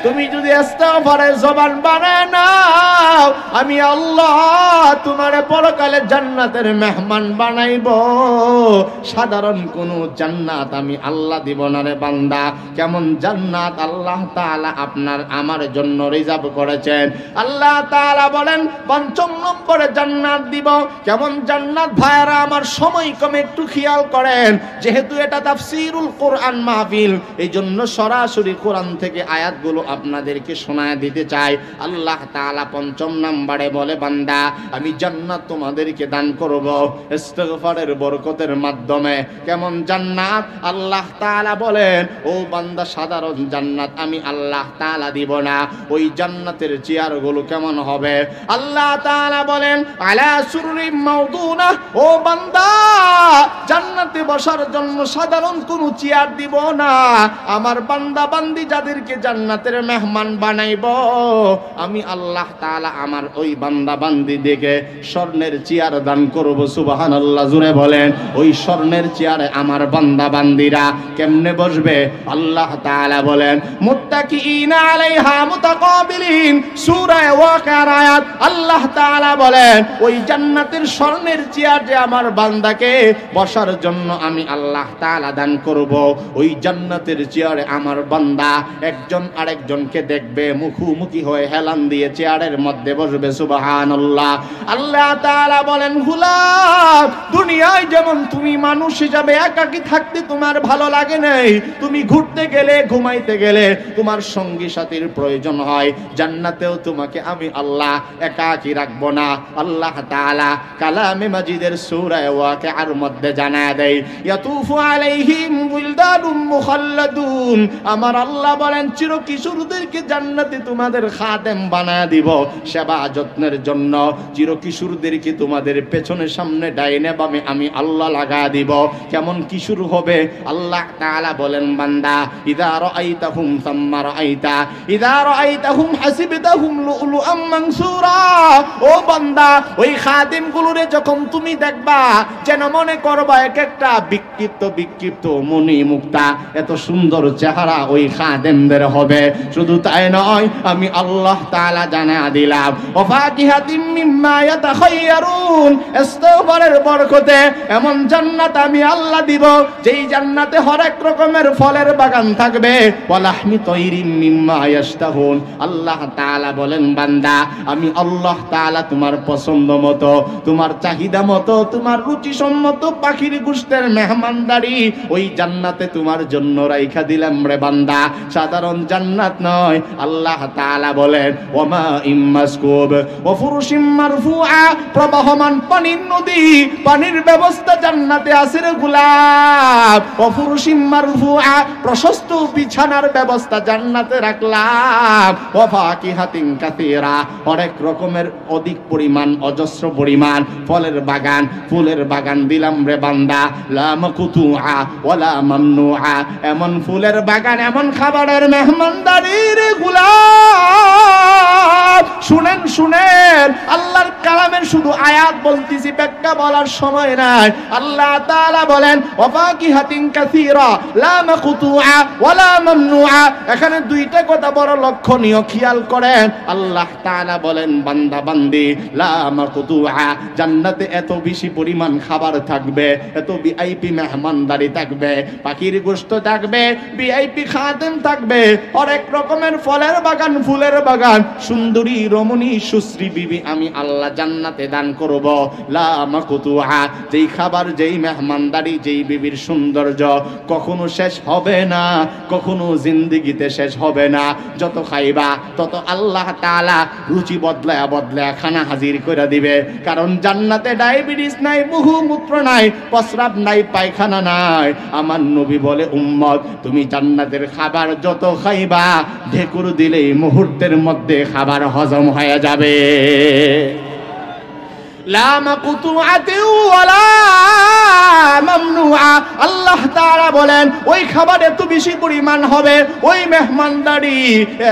তুমি যদি ইস্তিগফারের জবান বানায় নাও, আমি আল্লাহ তোমারে পরকালে জান্নাতের মেহমান বানাইব। সাধারণ কোন জান্নাত আমি আল্লাহ দিব না রে বান্দা। কেমন জান্নাত আল্লাহ তাআলা আপনার আমার জন্য রিজার্ভ করেছেন। আল্লাহ তাআলা বলেন 5 নম্বরে জান্নাত দিব। কেমন জান্নাত ভাইরা আমার, সময় কমে একটু খেয়াল করেন, যেহেতু এটা তাফসীরুল কোরআন মাহফিল, এই জন্য সরাসরি কোরআন থেকে আয়াতগুলো আপনাদেরকে শোনায় দিতে চাই। আল্লাহ তাআলা 5 নম্বরে বলে বান্দা আমি জান্নাত তোমাদেরকে দান করব ইস্তিগফারের বরকতের মাধ্যমে। কেমন জান্নাত? আল্লাহ তাআলা বলেন ও বান্দা সাধারণ জান্নাত আমি আল্লাহ তাআলা দিব না। ওই জান্নাতের চেয়ারগুলো কেমন হবে? আল্লাহ তাআলা বলেন আলা সুরুরিম মাউদুনা। ও বান্দা জান্নাতে বসার জন্য সাধারণ কোন চেয়ার দিব না। আমার বান্দা বান্দি যাদেরকে জান্নাতের মেহমান বানাইব, আমি আল্লাহ তাআলা আমার ওই বান্দা বান্দিদেরকে স্বর্ণের চেয়ার দান করব। সুবহানাল্লাহ, জোরে বলেন। ওই স্বর্ণের চেয়ারে আমার বান্দা বান্দিরা কেমনে বসবে? আল্লাহ তাআলা বলেন মুত্তাকিইনা আলাইহা মুতাকাবিলিন। সূরা ওয়াকিয়ার আয়াত। আল্লাহ তাআলা বলেন ওই জান্নাতের স্বর্ণের চেয়ার যে আমার বান্দাকে বসার জন্য আমি আল্লাহ তাআলা দান করব, ওই জান্নাতের চেয়ারে আমার বান্দা একজন আরেকজনকে দেখবে, মুখোমুখি হয়ে হেলান দিয়ে চেয়ারের মধ্যে বসবে। সুবহানাল্লাহ। আল্লাহ তাআলা বলেন, গোলাম, দুনিয়ায় যেমন তুমি মানুষ হিসাবে একাকী থাকতে তোমার ভালো লাগে নাই, তুমি ঘুরতে গেলে, ঘুমাইতে গেলে তোমার সঙ্গী সাথীর প্রয়োজন হয়, জান্নাতেও তোমাকে আমি আল্লাহ একাকী রাখবো না। আল্লাহ তাআলা কালামে মাজিদের সূরা ওয়াকিআর মধ্যে জানায় দেয়, ইয়াতুফু আলাইহিম উইলদানুম মুখাল্লাদুন। আমার আল্লাহ বলেন, চিরকিশোরদেরকে জান্নাতে তোমাদের খাদেম বানায় দিব, সেবা যত্নের জন্য। চিরকিশোরদেরকে তোমাদের পেছনে সামনে ডাইনে বামে আমি আল্লাহ লাগা দিব। কেমন কিশোর হবে? আল্লাহ তাআলা বলেন, বান্দা, ইযা রাআইতাহুম সাম্মা রাআইতা, ইযা রাআইতাহুম হাসিবতাহুম লুলুআম মানসুরা। ও বান্দা, ওই খাদেমগুলোরে যখন তুমি দেখবা, যেন মনে করবা এক একটা বিক্ষিপ্ত বিক্ষিপ্ত মণি মুক্তা, এত সুন্দর চেহারা ওই খাদেমদের হবে। শুধু তাই নয়, আমি আল্লাহ তাআলা জানা দিলাম, ওয়াফাকিহাতিম মিম্মা ইয়াতাখায়্যারুন। ইস্তিগফারের বরকতে এমন জান্নাত আমি আল্লাহ দিব, যেই জান্নাতে হরেক রকমের ফলের বাগান থাকবে। ওয়ালাহমি তায়রিম মিম্মা ইয়াশতাহুন। আল্লাহ তাআলা বলেন, বান্দা, আমি আল্লাহ তাআলা তোমার পছন্দ মতো, তোমার চাহিদা মতো, তোমার রুচি সম্মত পাখির গোশতের মেহমানদারি ওই জান্নাতে তোমার জন্য রাইখা দিলাম রে বান্দা। সাধারণ জান্নাত নয়। আল্লাহ তাআলা বলেন, ওয়ামা ইম্মাসকুব ওয়া ফুরুশিম মারফুআ। প্রবাহমান পানির নদী, পানির ব্যবস্থা জান্নাতে আছে রে গোলাম। ওয়া ফুরুশিম মারফুআ, প্রশস্ত বিছানার ব্যবস্থা জান্নাতে রাখলাম। ওয়া ফাকিহাতিন কাসীরা, অনেক রকমের অধিক পরিমাণ, অজস্র পরিমাণ ফলের বাগান, ফুলের বাগান দিলাম রে বান্দা। লা মাকুতুআ ওয়ালা মামনুআ, এমন ফুলের বাগান, এমন খাবারের মেহমানদারি রে গোলাম। শুনেন শুনেন, আল্লাহর কালামের শুধু আয়াত বলতেছি, ব্যাখ্যা বলার সময় নাই। আল্লাহ তাআলা বলেন, ওয়াফাকিহাতিন কাসীরা লা মাকুতুআ ওয়ালা মামনুআ। এখানে দুইটা কথা বড় লক্ষণীয়, খেয়াল করেন। আল্লাহ তাআলা বলেন, বান্দা বান্দি, লা মাকুতুআ, জান্নাতে এত বেশি পরিমাণ খাবার থাকবে, এত ভিআইপি মেহমানদারি থাকবে, পাখির গোশত থাকবে, ভিআইপি খাদেম থাকবে, অনেক রকমের ফলের বাগান, ফুলের বাগান, সুন্দরী রমণী সুশ্রী বিবি আমি আল্লাহ জান্নাতে দান করব। লা মাকুতুআ, যেই খাবার, যেই মেহমানদারি, যেই বিবির সৌন্দর্য কখনো শেষ হবে না, কখনো জিন্দেগিতে শেষ হবে না। যত খাইবা তত আল্লাহ তাআলা রুচি বদলায়া বদলায়া খানা হাজির করে দিবে। কারণ জান্নাতে ডায়াবেটিস নাই, বহুমূত্র নাই, প্রস্রাব নাই, পায়খানা নাই। আমার নবী বলে, উম্মত, তুমি জান্নাতের খাবার যত খাইবা, ঢেকুর দিলেই মুহূর্তের মধ্যে খাবার হজম হয়ে যাবে। লা মাকুতুআতিন ওয়ালা মামনুআ। আল্লাহ তাআলা বলেন, ওই খাবার এত বেশি পরিমাণ হবে, ওই মেহমানদারি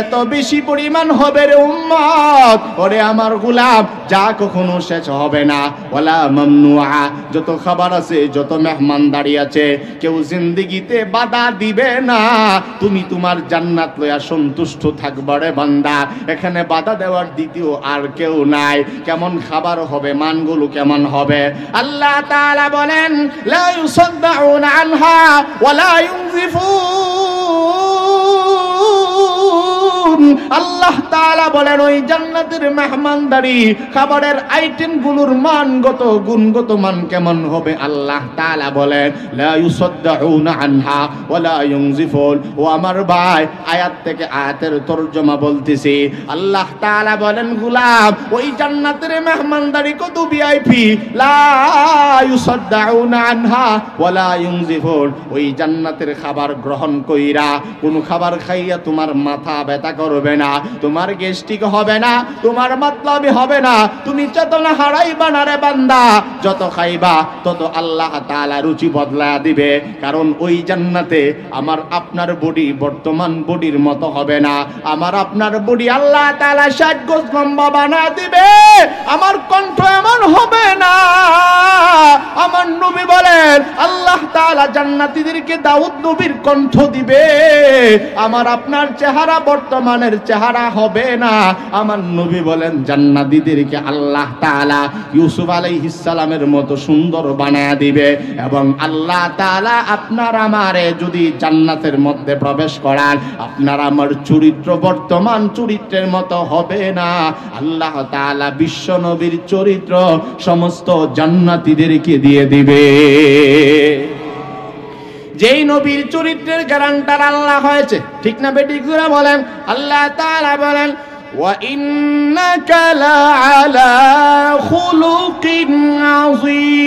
এত বেশি পরিমাণ হবে রে উম্মত, ওরে আমার গোলাম, যা কখনো শেষ হবে না। ওয়ালা মামনুআ, যত খাবার আছে, যত মেহমানদারি আছে, কেউ জিন্দেগিতে বাধা দিবে না। তুমি তোমার জান্নাত লইয়া সন্তুষ্ট থাকবা রে বান্দা। এখানে বাধা দেওয়ার দ্বিতীয় আর কেউ নাই। কেমন খাবার হবে, মানগুলো কেমন হবে? আল্লাহ তাআলা বলেন, লা ইউসাদ্দাউনা আনহা ওয়ালা ইউনজিফুন। আল্লাহ তাআলা বলেন, ওই জান্নাতের মেহমানদারি খাবারের আইটেমগুলোর মানগত, গুণগত মান কেমন হবে? আল্লাহ তাআলা বলেন, লা ইউসাদ্দাউনা আনহা ওয়ালা ইউনজিফুন। ও আমার ভাই, আয়াত থেকে আয়াতের তরজমা বলতেছি। আল্লাহ তাআলা বলেন, গোলাম, ওই জান্নাতের মেহমানদারি কত ভিআইপি। লা ইউসাদ্দাউনা আনহা ওয়ালা ইউনজিফুন। ওই জান্নাতের খাবার গ্রহণ কইরা, কোন খাবার খাইয়া তোমার মাথা ব্যথা করবে না, তোমার গ্যাস্ট্রিক হবে না, তোমার মাতলামি হবে না, তুমি চেতনা হারাইবা না রে বান্দা। যত খাইবা তত আল্লাহ তাআলা রুচি বদলায়া দিবে। কারণ ওই জান্নাতে আমার আপনার বডি বর্তমান বডির মতো হবে না। আমার আপনার বডি আল্লাহ তাআলা 60 গজ লম্বা বানায় দিবে। আমার কণ্ঠ এমন হবে না। আমার নবী বলেন, আল্লাহ তাআলা জান্নাতীদেরকে দাউদ নবীর কণ্ঠ দিবে। আমার আপনার চেহারা বর্তমানে ধরনের চেহারা হবে না। আমার নবী বলেন জান্নাতীদেরকে আল্লাহ তাআলা ইউসুফ আলাইহিস সালামের মতো সুন্দর বানায়া দিবে, এবং আল্লাহ তাআলা আপনার আমারে যদি জান্নাতের মধ্যে প্রবেশ করান, আপনার আমার চরিত্র বর্তমান চরিত্রের মতো হবে না। আল্লাহ তাআলা বিশ্ব নবীর চরিত্র সমস্ত জান্নাতীদেরকে দিয়ে দিবে। যেই নবীর চরিত্রের গ্যারান্টার আল্লাহ হয়েছে, ঠিক না বেটি গুরা বলেন? আল্লাহ তাআলা বলেন ওয়া ইন্নাকা লাআলা খুলুকিন আযীম।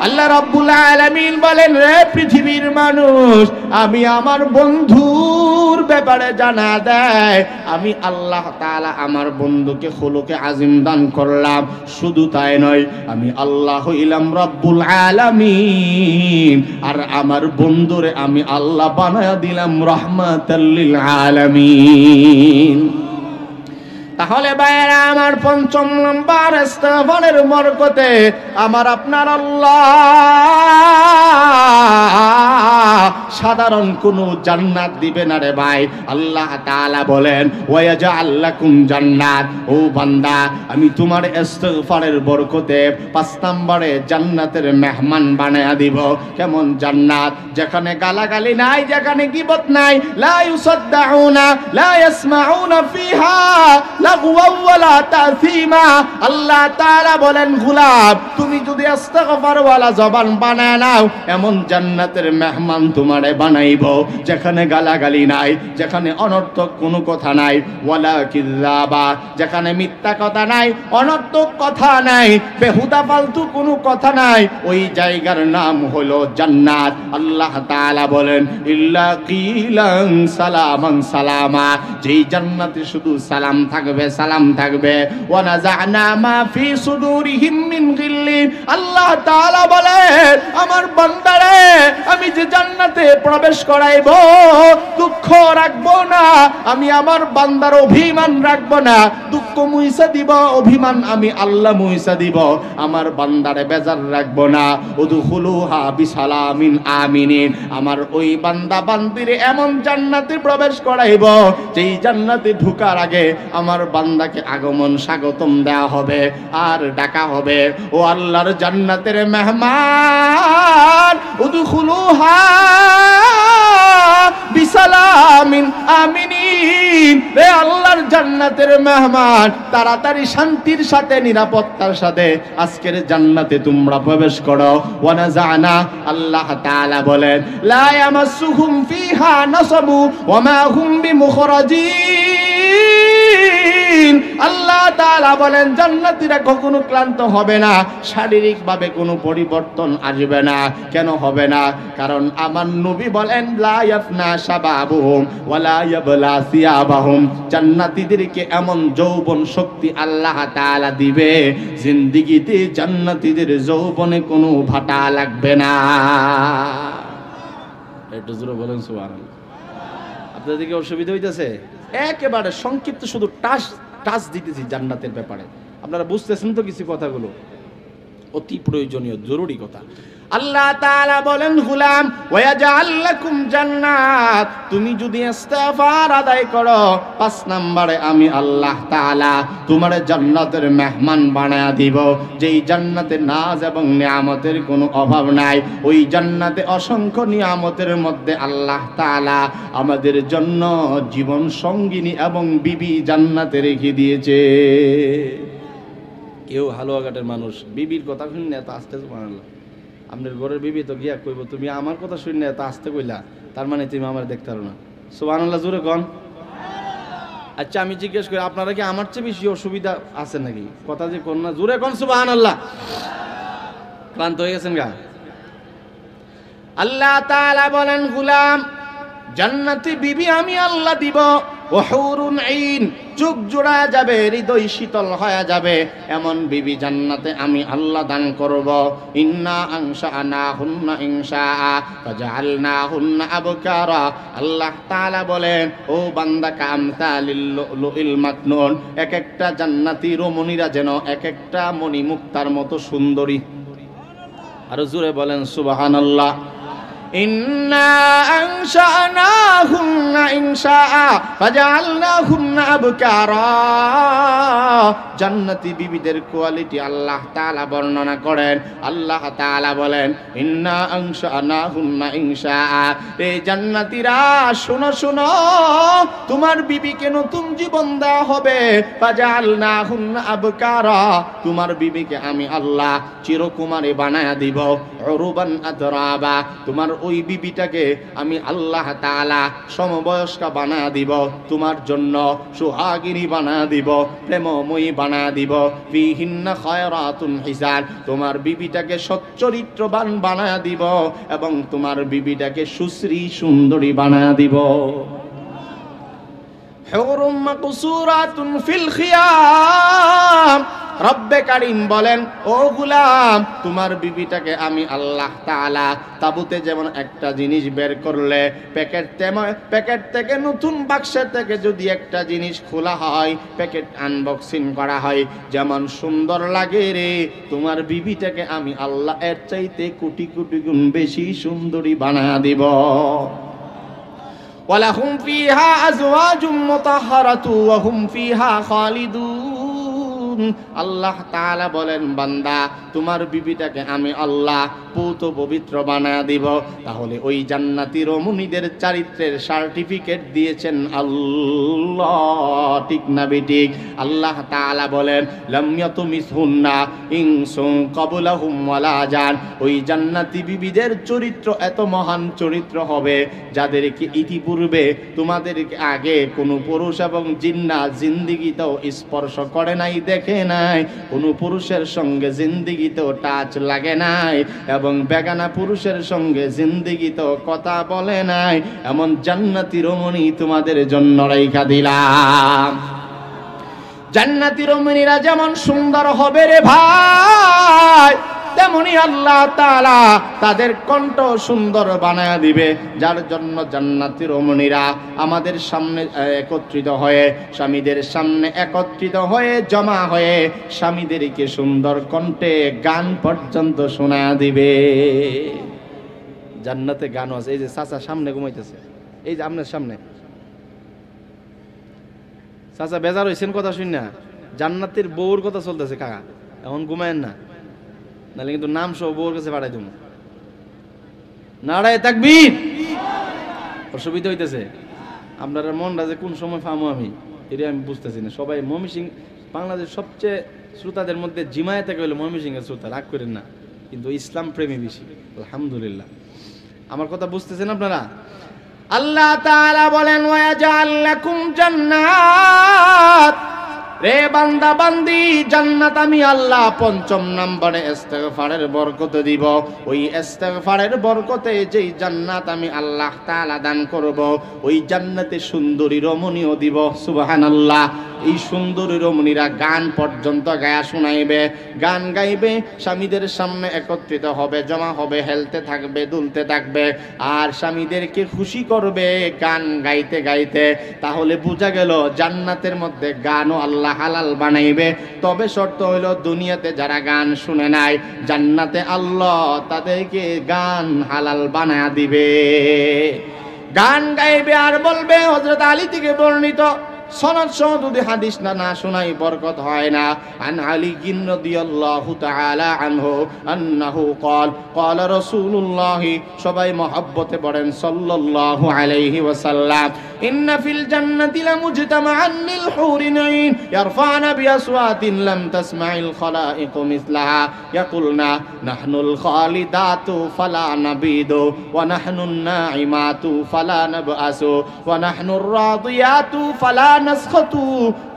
আল্লাহ রাব্বুল আলামিন বলেন, রে পৃথিবীর মানুষ, আমি আমার বন্ধুর ব্যাপারে জানা দেয়, আমি আল্লাহ তাআলা আমার বন্ধুকে খুলুকে আজিম দান করলাম। শুধু তাই নয়, আমি আল্লাহ হইলাম রাব্বুল আলামিন, আর আমার বন্ধুরে আমি আল্লাহ বানায়া দিলাম রাহমাতাল লিল আলামিন। তাহলে ভাইয়েরা আমার, পঞ্চম নম্বর ইস্তেগফারের বরকতে আমার আপনার আল্লাহ সাধারণ কোন জান্নাত দিবে না রে ভাই। আল্লাহ তাআলা বলেন ওয়াজআল লাকুম জান্নাত, ও বান্দা আমি তোমার ইস্তেগফারের বরকতে 5 নম্বরে জান্নাতের মেহমান বানায়া দিব। কেমন জান্নাত? যেখানে গালাগালি নাই, যেখানে গীবত নাই, লা ইউসাদ্দাউনা লা ইয়াসমাউনা ফিহা লাগওয়া ওয়ালা তাসীমা। আল্লাহ তাআলা বলেন, গোলাম তুমি যদি ইস্তেগফার ওয়ালা জবান বানায় নাও, এমন জান্নাতের মেহমান তোমারে বানাইব যেখানে গালাগালি নাই, যেখানে অনর্থক কোনো কথা নাই, ওয়ালা কিযাবা, যেখানে মিথ্যা কথা নাই, অনর্থক কথা নাই, বেহুদা ফালতু কোনো কথা নাই, ওই জায়গার নাম হলো জান্নাত। আল্লাহ তাআলা বলেন ইল্লা কিলান সালামান সালামা, যেই জান্নাতে শুধু সালাম থাকবে, সালাম থাকবে। ওয়া নাযা'না মা ফি সুদুরিহিম মিন গিল্লিন, আল্লাহ তাআলা বলেন আমার বান্দারে আমি যে জান্নাতে প্রবেশ করাইব, দুঃখ রাখবো না, আমি আমার বান্দার অভিমান রাখবো না, দুঃখ মুইসা দিব, অভিমান আমি আল্লাহ মুইসা দিব, আমার বান্দারে বেজার রাখবো না। উদখুলুহা বিসালামিন আমিনিন, আমার ওই বান্দা বান্দিরে এমন জান্নাতে প্রবেশ করাইব যেই জান্নাতে ঢোকার আগে আমার বান্দাকে আগমন স্বাগতম দেয়া হবে আর ডাকা হবে, ও আল্লাহর জান্নাতের মেহমান উদখুলুহা বিসালামিন আমিনিন, রে আল্লাহর জান্নাতের মেহমান তাড়াতাড়ি শান্তির সাথে নিরাপত্তার সাথে আজকের জান্নাতে তোমরা প্রবেশ করো। ওয়া নাযা'না, আল্লাহ তাআলা বলেন লা ইয়ামাসসুহুম ফিহা নাসাবু ওয়া মা হুম বিমুখরাজিন। আল্লাহ তাআলা বলেন জান্নাতীরা কখনো ক্লান্ত হবে না, শারীরিক ভাবে কোনো পরিবর্তন আসবে না। কেন হবে না? কারণ আমার নবী বলেন লা ইয়াফনা শাবাবুহুম ওয়া লা ইয়াবলা সিয়াবাহুম, জান্নাতীদেরকে এমন যৌবন শক্তি আল্লাহ তাআলা দিবে, জিন্দেগিতে জান্নাতীদের যৌবনে কোনো ভাটা লাগবে না। একটু জোরে বলেন সুবহানাল্লাহ। আপনাদের কি অসুবিধা হইতেছে? একেবারে সংক্ষিপ্ত শুধু টাচ দিতেছি জান্নাতের ব্যাপারে, আপনারা বুঝতেছেন তো কিছু কথাগুলো? অতি প্রয়োজনীয় জরুরি কথা। আল্লাহ তাআলা বলেন গোলাম ওয়াজআল লাকুম জান্নাত, তুমি যদি ইস্তেগফার আদায় করো 5 নম্বরে আমি আল্লাহ তাআলা তোমার জান্নাতের মেহমান বানায়া দিব, যেই জান্নাতে নাজ এবং নিয়ামতের কোনো অভাব নাই। ওই জান্নাতে অসংখ্য নিয়ামতের মধ্যে আল্লাহ তাআলা আমাদের জন্য জীবন সঙ্গিনী এবং বিবি জান্নাতে রেখে দিয়েছে। কেউ হালুয়াঘাটের মানুষ বিবির কথা শুনে এত আস্তে সুবহানাল্লাহ, আপনার ঘরের বিবি তো গিয়া কইব তুমি আমার কথা শুনে এত আস্তে কইলা, তার মানে তুমি আমার দেখতে পারো না। সুবহানাল্লাহ জোরে কোন। আচ্ছা আমি জিজ্ঞেস করি আপনারা কি আমার চেয়ে বেশি অসুবিধা আছে নাকি? কথা যে কোন না, জোরে কোন সুবহানাল্লাহ। ক্লান্ত হয়ে গেছেন গা? আল্লাহ তাআলা বলেন গোলাম জান্নাতি বিবি আমি আল্লাহ দিব, ওহুরুন আইন, চোখ জোড়া যাবে, হৃদয় শীতল হয়ে যাবে, এমন বিবি জান্নাতে আমি আল্লাহ দান করব। ইন্না আনশানাহুন্না ইনশাআ ফাজআলনাহুন্না আবকারা, আল্লাহ তাআলা বলেন ও বান্দা কামতালিল লুলুল মাকনুন, এক একটা জান্নাতি রমণীরা যেন এক একটা মণি মুক্তার মতো সুন্দরী। আরো জোরে বলেন সুবহানাল্লাহ। ইন্না আনশানাহুন্না ইনশাআ ফাজআলনাহুন্না আবকারা। জান্নাতি বিবিদের কোয়ালিটি আল্লাহ তাআলা বর্ণনা করেন। আল্লাহ তাআলা বলেন ইন্না আনশানাহুন্না ইনশাআ। এই জান্নাতীরা শোনো শোনো, তোমার বিবিকে নতুন জীবন দেওয়া হবে। ফাজআলনাহুন্না আবকারা, তোমার বিবিকে আমি আল্লাহ চিরকুমারী বানায়া দিব। উরুবান আতরাবা, তোমার ওই বিবিটাকে আমি আল্লাহ তাআলা সমবয়স্কা বানায়া দিব, তোমার জন্য সুহাগিনী বানায়া দিব, প্রেমময়ী বানায়া দিব। ফিহিন্না খায়রাতুন হিসান, তোমার বিবিটাকে সচ্চরিত্রবান বানায়া দিব এবং তোমার বিবিটাকে সুশ্রী সুন্দরী বানায়া দিব। হুরুম মাকসুরাতুন ফিল খিয়াম, রব্বে কারীম বলেন ও গোলাম, তোমার বিবিটাকে আমি আল্লাহ তাআলা তাবুতে যেমন একটা জিনিস বের করলে প্যাকেট থেকে নতুন বাক্সের থেকে যদি একটা জিনিস খোলা হয়, প্যাকেট আনবক্সিং করা হয়, যেমন সুন্দর লাগে রে, তোমার বিবিটাকে আমি আল্লাহ এর চাইতে কোটি কোটি গুণ বেশি সুন্দরী বানায়া দিব। ওয়ালাহুম ফিহা আজওয়াজুম মুতাহহারাতু ওয়া হুম ফিহা খালিদুন। আল্লাহ তাআলা বলেন বান্দা, তোমার বিবিটাকে আমি আল্লাহ পূত পবিত্র বানায়া দিব। তাহলে ওই জান্নাতি রমণীদের চারিত্রের সার্টিফিকেট দিয়েছেন আল্লাহ, ঠিক না বেঠিক? আল্লাহ তাআলা বলেন লাম ইয়াতুমিসহুন্না ইনসুন ক্বাবলাহুম ওয়ালা জান। ওই জান্নাতি বিবিদের চরিত্র এত মহান চরিত্র হবে যাদেরকে ইতিপূর্বে তোমাদেরকে আগে কোনো পুরুষ এবং জিন্নাত জিন্দেগিতেও স্পর্শ করে নাই, দেখে নাই, কোনো পুরুষের সঙ্গে জিন্দেগিতেও টাচ লাগে নাই এবং বেগানা পুরুষের সঙ্গে জিন্দেগিতেও কথা বলে নাই, এমন জান্নাতি রমণী তোমাদের জন্য রাইখা দিলাম। জান্নাতি রমণীরা যেমন সুন্দর হবে রে ভাই, তেমনি আল্লাহ তাআলা তাদের কণ্ঠ সুন্দর বানায়া দিবে, যার জন্য জান্নাতি রমণীরা আমাদের সামনে একত্রিত হয়ে, স্বামীদের সামনে একত্রিত হয়ে জমা হয়ে স্বামীদেরকে সুন্দর কণ্ঠে গান পর্যন্ত শোনায়া দিবে। জান্নাতে গান আছে। এই যে চাচা সামনে ঘুমাইতেছে, এই যে আপনার সামনে চাচা বেজার হইছেন কথা শুন না, জান্নাতের বউর কথা চলতেছে কাকা, এখন ঘুমায়েন না, নাহলে কিন্তু নাম সহ বউর কাছে পাঠাই দেব। নারায়ে তাকবীর। অসুবিধা হইতেছে আপনারা মনটা যে কোন সময় ফামো আমি এটা আমি বুঝতেছি না। সবাই ময়মনসিং, বাংলাদেশ সবচেয়ে শ্রোতাদের মধ্যে জিমায়ে থেকে হলো ময়মনসিংহের শ্রোতা, রাগ করেন না, কিন্তু ইসলাম প্রেমী বেশি, আলহামদুলিল্লাহ। আমার কথা বুঝতেছেন আপনারা? আল্লাহ তাআলা বলেন ওয়াজাল লাকুম জান্নাত। রে বান্দা বান্দি, জান্নাত আমি আল্লাহ পঞ্চম নম্বরে ইস্তেগফারের বরকত দিব। ওই ইস্তেগফারের বরকতে যেই জান্নাত আমি আল্লাহ তাআলা দান করব, ওই জান্নাতে সুন্দরী রমণীও দিব। সুবহানাল্লাহ। এই সুন্দরী রমণীরা গান পর্যন্ত গায়া শোনাইবে, গান গাইবে, স্বামীদের সামনে একত্রিত হবে, জমা হবে, হেলতে থাকবে, দুলতে থাকবে আর স্বামীদেরকে খুশি করবে গান গাইতে গাইতে। তাহলে বোঝা গেল জান্নাতের মধ্যে গানও আল্লাহ হালাল বানাইবে। তবে শর্ত হইল দুনিয়াতে যারা গান শুনে নাই, জান্নাতে আল্লাহ তাদেরকে গান হালাল বানায়া দিবে। গান গাইবে আর বলবে, হযরত আলী থেকে বর্ণিত, সনদ সহ যদি হাদিস না শোনাই বরকত হয় না। আন আলী রাদিয়াল্লাহু তাআলা আনহু আন্নাহু ক্বাল ক্বালা রাসূলুল্লাহ, সবাই মহব্বতে পড়েন সাল্লাল্লাহু আলাইহি ওয়াসাল্লাম, ইন্না ফিল জান্নাতি লামুজতামাআন লিল হুরিন আইন ইয়ারফানা বিআসওয়াতিন লাম তাসমাইল খালাইকু মিসলাহা ইয়াকুলনা নাহনুল খালিদাতু ফালা নাবিদু ওয়া নাহনুন নাঈমাতু ফালা নাবআসু ওয়া নাহনুর রাদিয়াতু ফালা নাসখাতু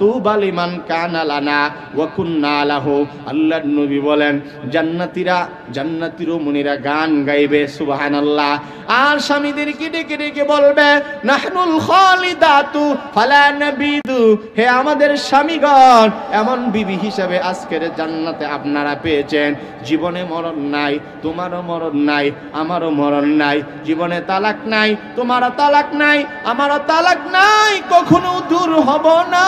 তুবা লিমান কানা লানা ওয়া কুননা লাহু। আল্লাহর নবী বলেন জান্নাতীরা, জান্নাতী রমণীরা গান গাইবে, সুবহানাল্লাহ। আর স্বামীদেরকে ডেকে ডেকে বলবে নাহনুল খালিদাতু ফালা নাবিদু, হে আমাদের স্বামীগণ, এমন বিবি হিসেবে আজকের জান্নাতে আপনারা পেয়েছেন। জীবনে মরণ নাই, তোমারও মরণ নাই, আমারও মরণ নাই, জীবনে তালাক নাই, তোমারও তালাক নাই, আমারও তালাক নাই, কখনো দূর মাহশুর হব না,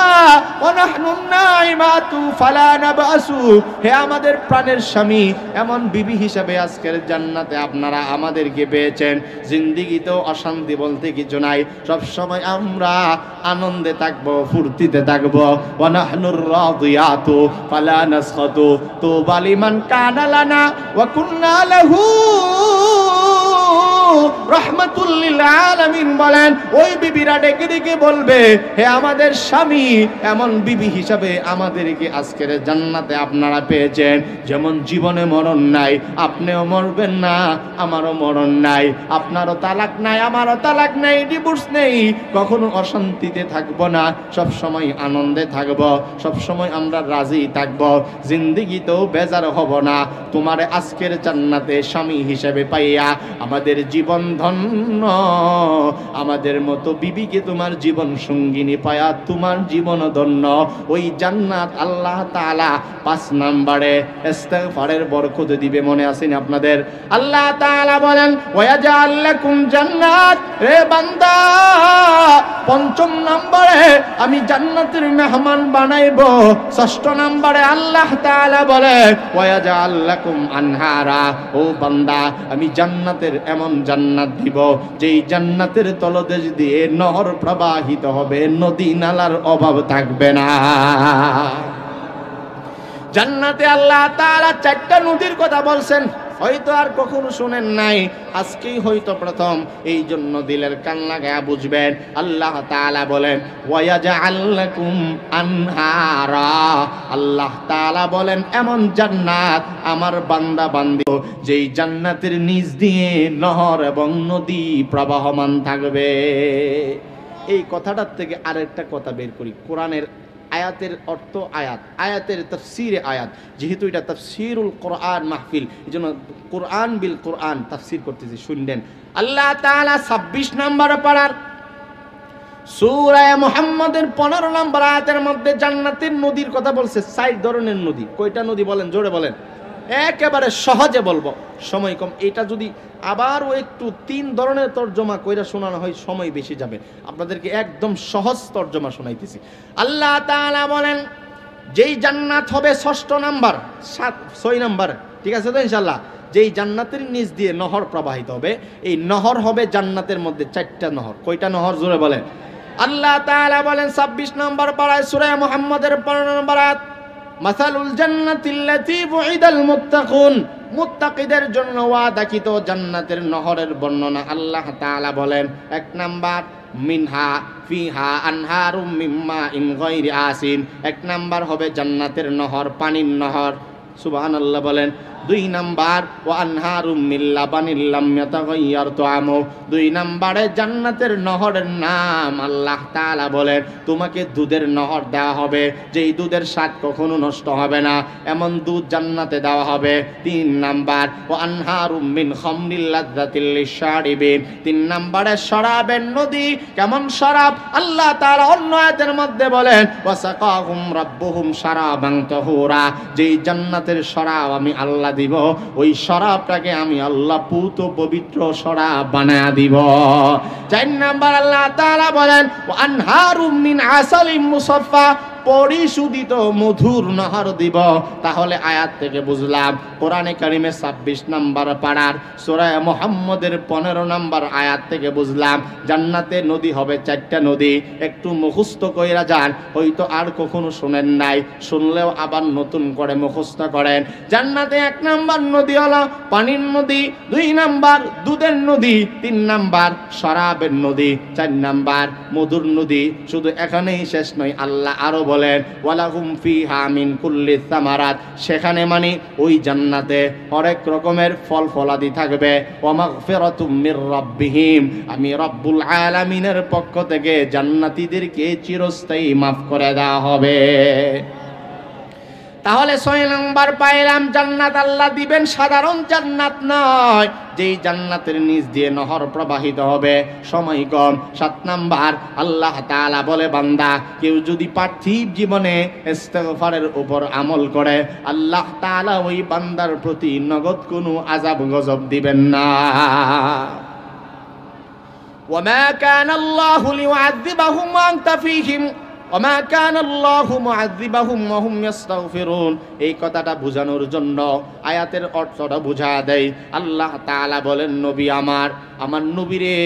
ওয়া নাহনু নাইমাতু ফালা নাবাসু। হে আমাদের প্রাণের স্বামী, এমন বিবি হিসাবে আজকের জান্নাতে আপনারা আমাদেরকে পেয়েছেন। জিন্দেগিতেও অশান্তি বলতে কিছু নাই, সব সময় আমরা আনন্দে থাকবো, ফুর্তিতে থাকবো। ওয়া নাহনুর রাদিয়াতু ফালা নাসখাতু তুবা লিমান কানা লানা ওয়া কুননা লাহু রাহমাতুল লিল আলামিন। বলেন ওই বিবিরা ডেকে ডেকে বলবে, হে আমাদের স্বামী, এমন বিবি হিসাবে আমাদেরকে আজকের জান্নাতে আপনারা পেয়েছেন। যেমন জীবনে মরণ নাই, আপনিও মরবেন না, আমারও মরণ নাই, আপনারও তালাক নাই, আমারও তালাক নাই, ডিভোর্স নেই, কখনো অশান্তিতে থাকবো না, সব সময় আনন্দে থাকবো, সব সময় আমরা রাজি থাকবো, জিন্দেগিতেও বেজার হব না। তোমার আজকের জান্নাতে স্বামী হিসেবে পাইয়া আমাদের জীবন ধন্য, আমাদের মতো বিবিকে তোমার জীবন সঙ্গিনী পায়া তোমার জীবন ধন্য। ওই জান্নাত আল্লাহ তাআলা 5 নম্বরে ইস্তিগফারের বরকত দিবে, মনে আছেন আপনাদের? আল্লাহ তাআলা বলেন ওয়াজাআল লাকুম জান্নাত। রে বান্দা, 5ম নম্বরে আমি জান্নাতের মেহমান বানাইবো। 6ষ্ঠ নম্বরে আল্লাহ তাআলা বলে ওয়াজাআল লাকুম আনহারা। ও বান্দা, আমি জান্নাতের এমন জান্নাত দিব যেই জান্নাতের তলদেশ দিয়ে নহর প্রবাহিত হবে, নদী নালার অভাব থাকবে না। জান্নাতে আল্লাহ তাআলা 4টা নদীর কথা বলছেন, হয়তো আর কখনো শুনেন নাই, আজকেই হয়তো প্রথম, এই জন্য দিলের কান লাগায়া বুঝবেন। আল্লাহ তাআলা বলেন ওয়াজাআল লাকুম আনহারা। আল্লাহ তাআলা বলেন এমন জান্নাত আমার বান্দা বান্দি, যেই জান্নাতের নিচ দিয়ে নহর এবং নদী প্রবাহমান থাকবে। এই কথাটার থেকে আরেকটা কথা বের করি। কোরআনের আয়াতের অর্থ আয়াত, আয়াতের তাফসিরে আয়াত, যেহেতু এটা তাফসিরুল কোরআন মাহফিল, এজন্য কোরআন বিল কোরআন তাফসির করতেছি, শুনলেন। আল্লাহ তাআলা 26 নম্বর পারার সূরা মুহাম্মাদের 15 নম্বর আয়াতের মধ্যে জান্নাতের নদীর কথা বলছে। 4 ধরনের নদী। কয়টা নদী বলেন? জোরে বলেন। একেবারে সহজে বলবো, সময় কম। এটা যদি আবারও একটু 3 ধরনের তরজমা কইরা শোনানো হয়, সময় বেশি যাবে। আপনাদেরকে একদম সহজ তরজমা শোনাইতেছি। আল্লাহ তাআলা বলেন যেই জান্নাত হবে 6ষ্ঠ নাম্বার, 6 নাম্বার, ঠিক আছে তো ইনশাআল্লাহ? যেই জান্নাতের নিচ দিয়ে নহর প্রবাহিত হবে, এই নহর হবে জান্নাতের মধ্যে 4টা নহর। কয়টা নহর? জোরে বলেন। আল্লাহ তাআলা বলেন 26 নম্বর পারায় সূরা মুহাম্মাদের 15 নম্বর আয়াত, মাসালুল জান্নাতিল্লাতী বুইদাল মুত্তাকুন। মুত্তাকিদের জন্য ওয়াদাকৃত জান্নাতের নহরের বর্ণনা আল্লাহ তাআলা বলেন। 1 নাম্বার মিনহা ফিহা আনহারুম মিম্মা ইন গায়রি আসিন। 1 নাম্বার হবে জান্নাতের নহর, পানির নহর। সুবহানাল্লাহ বলেন। 2 নাম্বার ওয়া আনহারুম মিন লাবানিল লাম ইয়াতাগায়্যার তুআমু। 2 নম্বরে জান্নাতের নহরের নাম আল্লাহ তাআলা বলেন তোমাকে দুধের নহর দেওয়া হবে, যেই দুধের স্বাদ কখনো নষ্ট হবে না, এমন দুধ জান্নাতে দেওয়া হবে। 3 নাম্বার ওয়া আনহারুম মিন খামরিল লাযযাতিল লিশারিবিন। 3 নম্বরে শরাবের নদী। কেমন শরাব? আল্লাহ তাআলা অন্য আয়াতের মধ্যে বলেন ওয়াসাকাহুম রাব্বুহুম শারাবান তাহুরা। যেই জান্নাতের শরাব আমি আল্লাহ দিব, ওই শরাবটাকে আমি আল্লাহ পুত পবিত্র শরাব বানায়া দিব। 4 নাম্বার আল্লাহ তাআলা বলেন ওয়া আনহারুম মিন আসালিম মুসাফফা। পরিশোধিত মধুর নহর দিব। তাহলে আয়াত থেকে বুঝলাম কোরআনে কারিমে 26 নাম্বার পারার সূরা মুহাম্মাদের 15 নাম্বার আয়াত থেকে বুঝলাম জান্নাতে নদী হবে 4টা নদী। একটু মুখস্থ কইরা যান, হয়তো আর কখনো শুনেন নাই, শুনলেও আবার নতুন করে মুখস্থ করেন। জান্নাতে 1 নাম্বার নদী হলো পানির নদী, 2 নাম্বার দুধের নদী, 3 নাম্বার শরাবের নদী, 4 নাম্বার মধুর নদী। শুধু এখানেই শেষ নয়, আল্লাহ আরো বলেন ওয়ালাহুম ফিহা মিন কুল্লি সামারাত। সেখানে মানে ওই জান্নাতে অনেক রকমের ফল ফলাদি থাকবে। ওয়া মাগফিরাতুম মির রাব্বিহিম। আমি রব্বুল আলামিনের পক্ষ থেকে জান্নাতীদেরকে চিরস্থায়ী মাফ করে দেওয়া হবে। তাহলে 6 নাম্বার পাইলাম, জান্নাত আল্লাহ দিবেন, সাধারণ জান্নাত নয়, যেই জান্নাতের নিচ দিয়ে নহর প্রবাহিত হবে, সময় কম। 7 নাম্বার আল্লাহ তাআলা বলে বান্দা কেউ যদি পার্থিব জীবনে ইস্তিগফারের উপর আমল করে, আল্লাহ তাআলা ওই বান্দার প্রতি নগদ কোনো আযাব গজব দিবেন না। ওয়া মা কানা আল্লাহু লিউআযিবাহুম ওয়া আনতা ফীহিম ওমা কানাল্লাহু মুআযিবাহুম ওয়া হুম ইস্তাগফিরুন। এই কথাটা বোঝানোর জন্য আয়াতের অর্থটা বুঝা দেয়। আল্লাহ তাআলা বলেন, নবী আমার নবীরে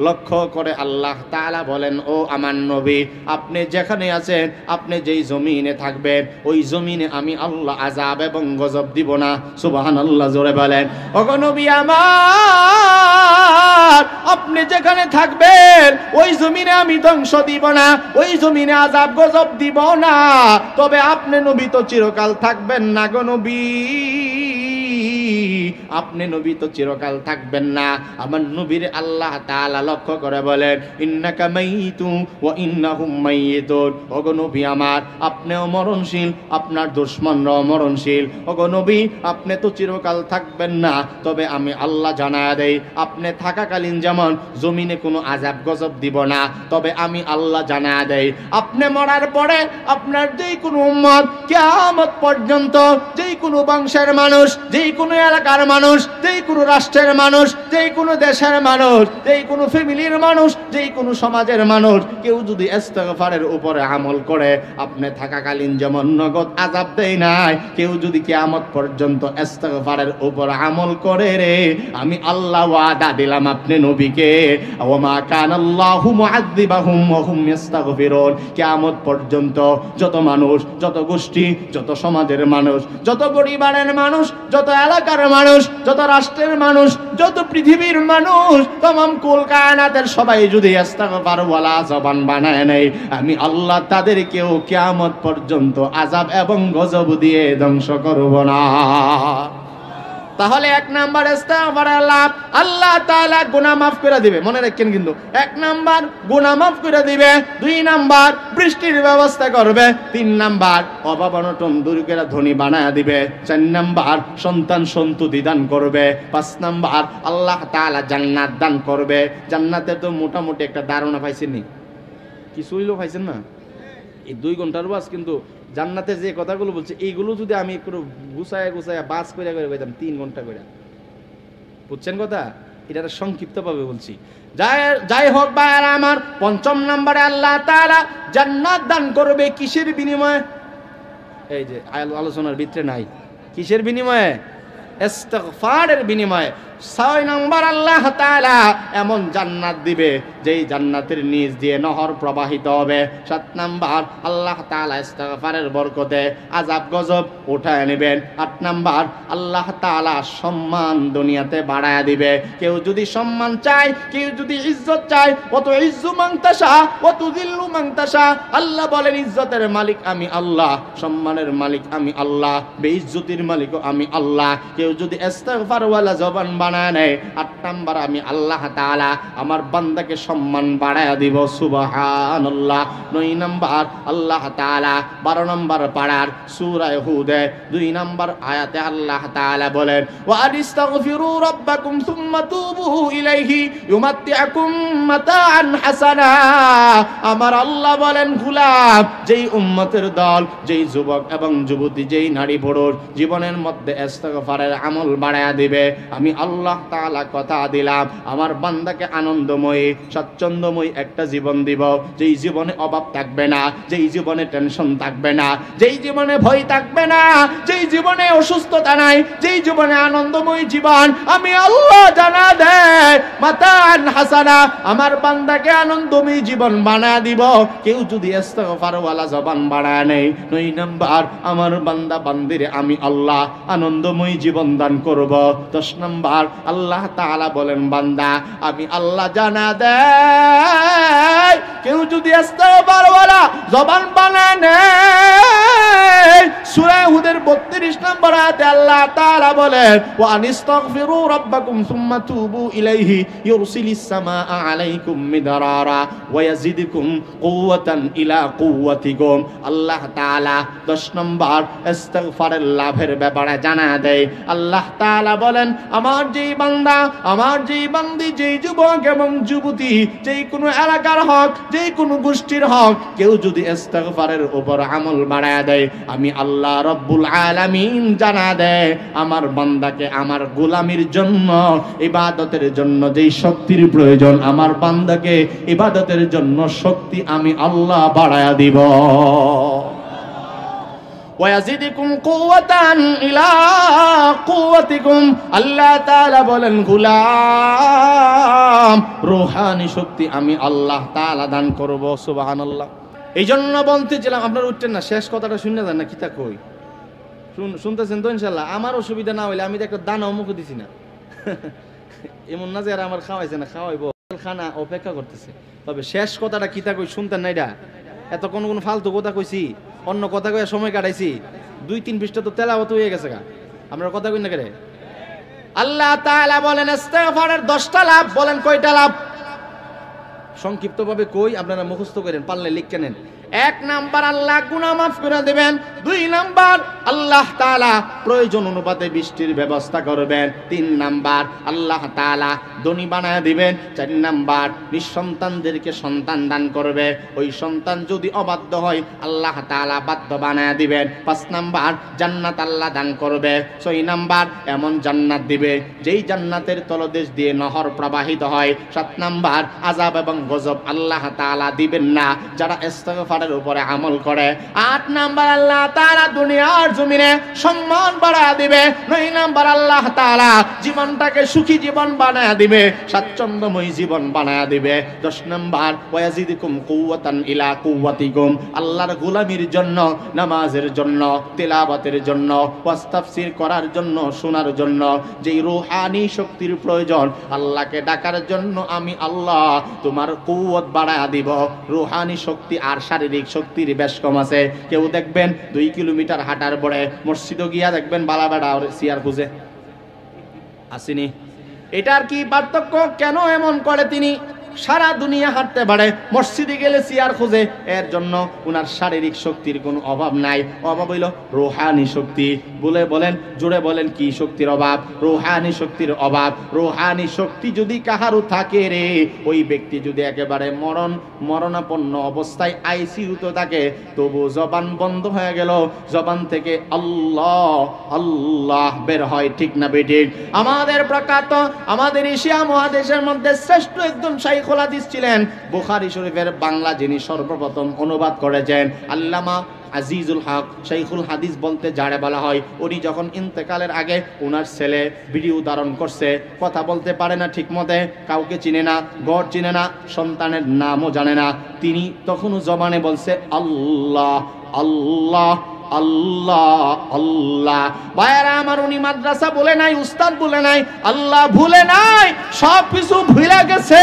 লক্ষ্য করে আল্লাহ তাআলা বলেন, ও আমার নবী, আপনি যেখানে আছেন, আপনি যেই জমিনে থাকবেন, ওই জমিনে আমি আল্লাহ আযাব এবং গজব দিব না। সুবহানাল্লাহ, জোরে বলেন। ওগো নবী আমার, আপনি যেখানে থাকবেন ওই জমিনে আমি ধ্বংস দিব না, ওই জমিনে আযাব গজব দিব না। তবে আপনি নবী তো চিরকাল থাকবেন না গো নবী, আপনি নবী তো চিরকাল থাকবেন না। আমার নবীর আল্লাহ তাআলা লক্ষ্য করে বলেন, ইন্নাকা মাইয়িতুন ওয়া ইন্নাহুম মাইয়িতুন। ওগো নবী আমার, আপনিও মরণশীল, আপনার দুশমনরাও মরণশীল। ওগো নবী, আপনি তো চিরকাল থাকবেন না, তবে আমি আল্লাহ জানায়া দেই, আপনি থাকাকালীন যেমন জমিনে কোনো আযাব গজব দিব না, তবে আমি আল্লাহ জানায়া দেই, আপনি মরার পরে আপনার যেই কোনো উম্মত কিয়ামত পর্যন্ত, যেই কোনো বংশের মানুষ, যেই কোনো এলাকার মানুষ, যেই কোনো রাষ্ট্রের মানুষ, যেই কোনো দেশের মানুষ, যেই কোনো ফ্যামিলির মানুষ, যেই কোনো সমাজের মানুষ, কেউ যদি ইস্তেগফারের উপরে আমল করে, আপনি থাকাকালীন যেমন নগদ আযাব দেই নাই, কেউ যদি কিয়ামত পর্যন্ত ইস্তেগফারের উপর আমল করে রে, আমি আল্লাহ ওয়াদা দিলাম আপনি নবীকে, ওমা কানাল্লাহু মুআযিবাহুম ওয়া হুম ইস্তাগফিরুন। কিয়ামত পর্যন্ত যত মানুষ, যত গোষ্ঠী, যত সমাজের মানুষ, যত পরিবারের মানুষ, যত এলাকার মানুষ, যত রাষ্ট্রের মানুষ, যত পৃথিবীর মানুষ, तमाम কুল কায়নাতের সবাই যদি ইস্তিগফার ওয়ালা জবান বানায় নেয়, আমি আল্লাহ তাদেরকেও কিয়ামত পর্যন্ত আযাব এবং গজব দিয়ে ধ্বংস করব না। তাহলে এক নাম্বার ইস্তিগফারের লাভ, আল্লাহ তাআলা গুনাহ মাফ করে দিবে। মনে রাখেন কিন্তু, এক নাম্বার গুনাহ মাফ করে দিবে, দুই নাম্বার বৃষ্টির ব্যবস্থা করবে, তিন নাম্বার অভাব অনটন দূর করে ধনী বানায় দিবে, চার নাম্বার সন্তান সন্ততি দান করবে, পাঁচ নাম্বার আল্লাহ তাআলা জান্নাত দান করবে। জান্নাতে তো মোটামুটি একটা ধারণা পাইছেন নি? কিছুই লো পাইছেন না? এই 2 ঘন্টার বাস কিন্তু জান্নাতে যে কথাগুলো বলছে, এইগুলো যদি আমি একটু গুছায় বাস করে কইতাম 3 ঘন্টা করে, বুঝছেন কথা? এটা সংক্ষিপ্ত ভাবে বলছি। যাই হোক ভাইরা আমার, 5 নম্বরে আল্লাহ তাআলা জান্নাত দান করবে কিসের বিনিময়ে? এই যে আলোচনার ভিতরে নাই, কিসের বিনিময়ে? ইস্তিগফারের বিনিময়ে। 6 নম্বর আল্লাহ তাআলা এমন জান্নাত দিবে যেই জান্নাতের নিচ দিয়ে নহর প্রবাহিত হবে। 7 নম্বর আল্লাহ তাআলা ইস্তিগফারের বরকতে আযাব গজব উঠায় নেবেন। 8 নম্বর আল্লাহ তাআলা সম্মান দুনিয়াতে বাড়ায় দিবে। কেউ যদি সম্মান চায়, কেউ যদি ইজ্জত চায়, অত ইজ্জু মান তাশা ওয়া তুযিল্লু মান তাশা। আল্লাহ বলেন, ইজ্জতের মালিক আমি আল্লাহ, সম্মানের মালিক আমি আল্লাহ, বেইজ্জতির মালিকও আমি আল্লাহ। কেউ যদি ইস্তিগফার ওয়ালা জবান বানায় নেয়, 8 নাম্বার আমি আল্লাহ তাআলা আমার বান্দাকে সম্মান বাড়ায়া দিব। সুবহানাল্লাহ। 9 নাম্বার আল্লাহ তাআলা 12 নাম্বার পারার সূরা হুদে 2 নাম্বার আয়াতে আল্লাহ তাআলা বলেন, ওয়া আস্তাগফিরু রাব্বাকুম সুম্মা তুবু ইলাইহি ইউমাত্তিউকুম মাতাআন হাসানা। আমার আল্লাহ বলেন, গোলাম, যেই উম্মতের দল, যেই যুবক এবং যুবতী, যেই নারী পুরুষ জীবনের মধ্যে ইস্তিগফারের আমল বাড়ায়া দিবে, আমি আল্লাহ তাআলা কথা দিলাম আমার বান্দাকে আনন্দময়ী স্বচ্ছন্দময়ী একটা জীবন দিব, যেই জীবনে অভাব থাকবে না, যেই জীবনে টেনশন থাকবে না, যেই জীবনে ভয় থাকবে না, যেই জীবনে অসুস্থতা নাই, যেই জীবনে আনন্দময়ী জীবন আমি আল্লাহ জানা দেয় মাতান হাসানা, আমার বান্দাকে আনন্দময়ী জীবন বানায় দিব। কেউ যদি ইস্তিগফার ওয়ালা জবান বাড়ায় নেই, 9 নাম্বার আমার বান্দা বান্দিরে আমি আল্লাহ আনন্দময়ী জীবন দান করব। 10 নাম্বার আল্লাহ তাআলা বলেন, বান্দা আমি আল্লাহ জানা দেয় কেউ যদি ইস্তিগফার ওয়ালা জবান বানায় নেয়, সূরা হুদের 32 নম্বর আয়াতে আল্লাহ তাআলা বলেন, ওয়া আনিস্তাগফিরু রাব্বাকুম সুম্মা তুবু ইলাইহি ইউরসিলিস সামাআ আলাইকুম মিদরারা ওয়া ইয়াজিদুকুম কুওয়াতান ইলা কুওয়াতিকুম। আল্লাহ তাআলা 10 নম্বর ইস্তিগফারের লাভের ব্যাপারে জানা দেয়। আল্লাহ তাআলা বলেন, আমার যেই বান্দা, আমার যেই বান্দি, যেই যুবক এবং যুবতী, যেই কোনো এলাকার হক, যেই কোনো গোষ্ঠীর হক, কেউ যদি ইস্তিগফারের উপর আমল বাড়ায় দেয়, আমি আল্লাহ আল্লাহ রব্বুল আলামিন জানা দেয় আমার বান্দাকে আমার গোলামির জন্য ইবাদতের জন্য যেই শক্তির প্রয়োজন আমার বান্দাকে ইবাদতের জন্য শক্তি আমি আল্লাহ বাড়ায়া দিব। ওয়ায়াজিদুকুম কুওয়াতান ইলা কুওয়াতিকুম, আল্লাহ তাআলা বলেন গোলাম রূহানি শক্তি আমি আল্লাহ তাআলা দান করব। সুবহানাল্লাহ। এই জন্য বলতেছিলাম আপনারা উঠছেন না, শেষ কথাটা শুনে যান না, কিতা কই শুনতেছেন তো ইনশাল্লাহ। আমার অসুবিধা না হইলে আমি তো একটা দানাও মুখে দিছি না, এমন না যে আর আমার খাওয়াইছে না, খাওয়াইবো, খানা অপেক্ষা করতেছে। তবে শেষ কথাটা কিতা কই শুনতেন না, এটা এত কোন ফালতু কথা কইছি, অন্য কথা কয়ে সময় কাটাইছি, 2-3 পৃষ্ঠা তো তেলাওয়াত হয়ে গেছে গা, আপনার কথা কই না কেন? আল্লাহ তাআলা বলেন ইস্তিগফারের 10টা লাভ। বলেন কয়টা লাভ? সংক্ষিপ্ত ভাবে কই, আপনারা মুখস্থ করেন, পারলে লিখে নেন। 1 নাম্বার আল্লাহ গুনাহ মাফ করে দেবেন। 2 নাম্বার আল্লাহ তাআলা প্রয়োজন অনুপাতে বৃষ্টির ব্যবস্থা করবেন। 3 নাম্বার আল্লাহ তাআলা ধনী বানায় দিবেন। 4 নাম্বার নিঃসন্তানদেরকে সন্তান দান করবে, ওই সন্তান যদি অবাধ্য হয় আল্লাহ তাআলা বাধ্য বানায় দিবেন। 5 নাম্বার জান্নাত আল্লাহ দান করবে। 6 নাম্বার এমন জান্নাত দিবে যেই জান্নাতের তলদেশ দিয়ে নহর প্রবাহিত হয়। 7 নাম্বার আযাব এবং গজব আল্লাহ তাআলা দিবেন না যারা ইস্তিগফারের উপরে আমল করে। 8 নাম্বার আল্লাহ তাআলা দুনিয়ার জমিনে সম্মান বাড়ায় দিবে। 9 নাম্বার আল্লাহ তাআলা জীবনটাকে সুখী জীবন বানায় দিবে, স্বাচ্ছন্দ্যময় জীবন বানায় দিবে। 10 নাম্বার ওয়ায়াজিদুকুম কুওয়াতান ইলা কুওয়াতিকুম, আল্লাহর গোলামির জন্য, নামাজের জন্য, তিলাওয়াতের জন্য, ওয়াজ তাফসীর করার জন্য, শোনার জন্য যেই রূহানি শক্তির প্রয়োজন আল্লাহকে ডাকার জন্য আমি আল্লাহ তোমার কুওয়াত বাড়ায় দিব। রূহানি শক্তি আর শারীরিক শক্তির বেশ কম আছে। কেউ দেখবেন 2 কিলোমিটার হাঁটার পরে মসজিদে গিয়া দেখবেন বালাবেড়া চেয়ার খুঁজে আসেনি। এটার কি পার্থক্য? কেন এমন করে তিনি? সারা দুনিয়া হাঁটতে পারে, মসজিদে গেলে চেয়ার খোঁজে, এর জন্য উনার শারীরিক শক্তির কোনো অভাব নাই। অভাব হইল রূহানি শক্তি। বলেন জোরে বলেন কি শক্তির অভাব? রূহানি শক্তির অভাব। রূহানি শক্তি যদি কাহারও থাকে রে, ওই ব্যক্তি যদি একেবারে মরণাপন্ন অবস্থায় আইসিইউতে থাকে, তবু জবান বন্ধ হয়ে গেল, জবান থেকে আল্লাহ আল্লাহ বের হয়, ঠিক না বেঠিক? আমাদের প্রখ্যাত, আমাদের এশিয়া মহাদেশের মধ্যে শ্রেষ্ঠ একজন শাইখুল হাদিস ছিলেন, বুখারী শরীফের বাংলা যিনি সর্বপ্রথম অনুবাদ করেছেন আল্লামা আজিজুল হক শাইখুল হাদিস বলতে যারে বলা হয়। উনি যখন ইন্তেকালের আগে ওনার ছেলে ভিডিও ধারণ করছে, কথা বলতে পারে না ঠিক মতে, কাউকে চিনে না, ঘর চিনে না, সন্তানের নামও জানে না, তিনি তখনও জবানে বলছে আল্লাহ আল্লাহ আল্লাহ আল্লাহ। ভাইরা আমার, উনি মাদ্রাসা বলে নাই, উস্তাদ বলে নাই, আল্লাহ ভুলে নাই, সব কিছু ভুলে গেছে।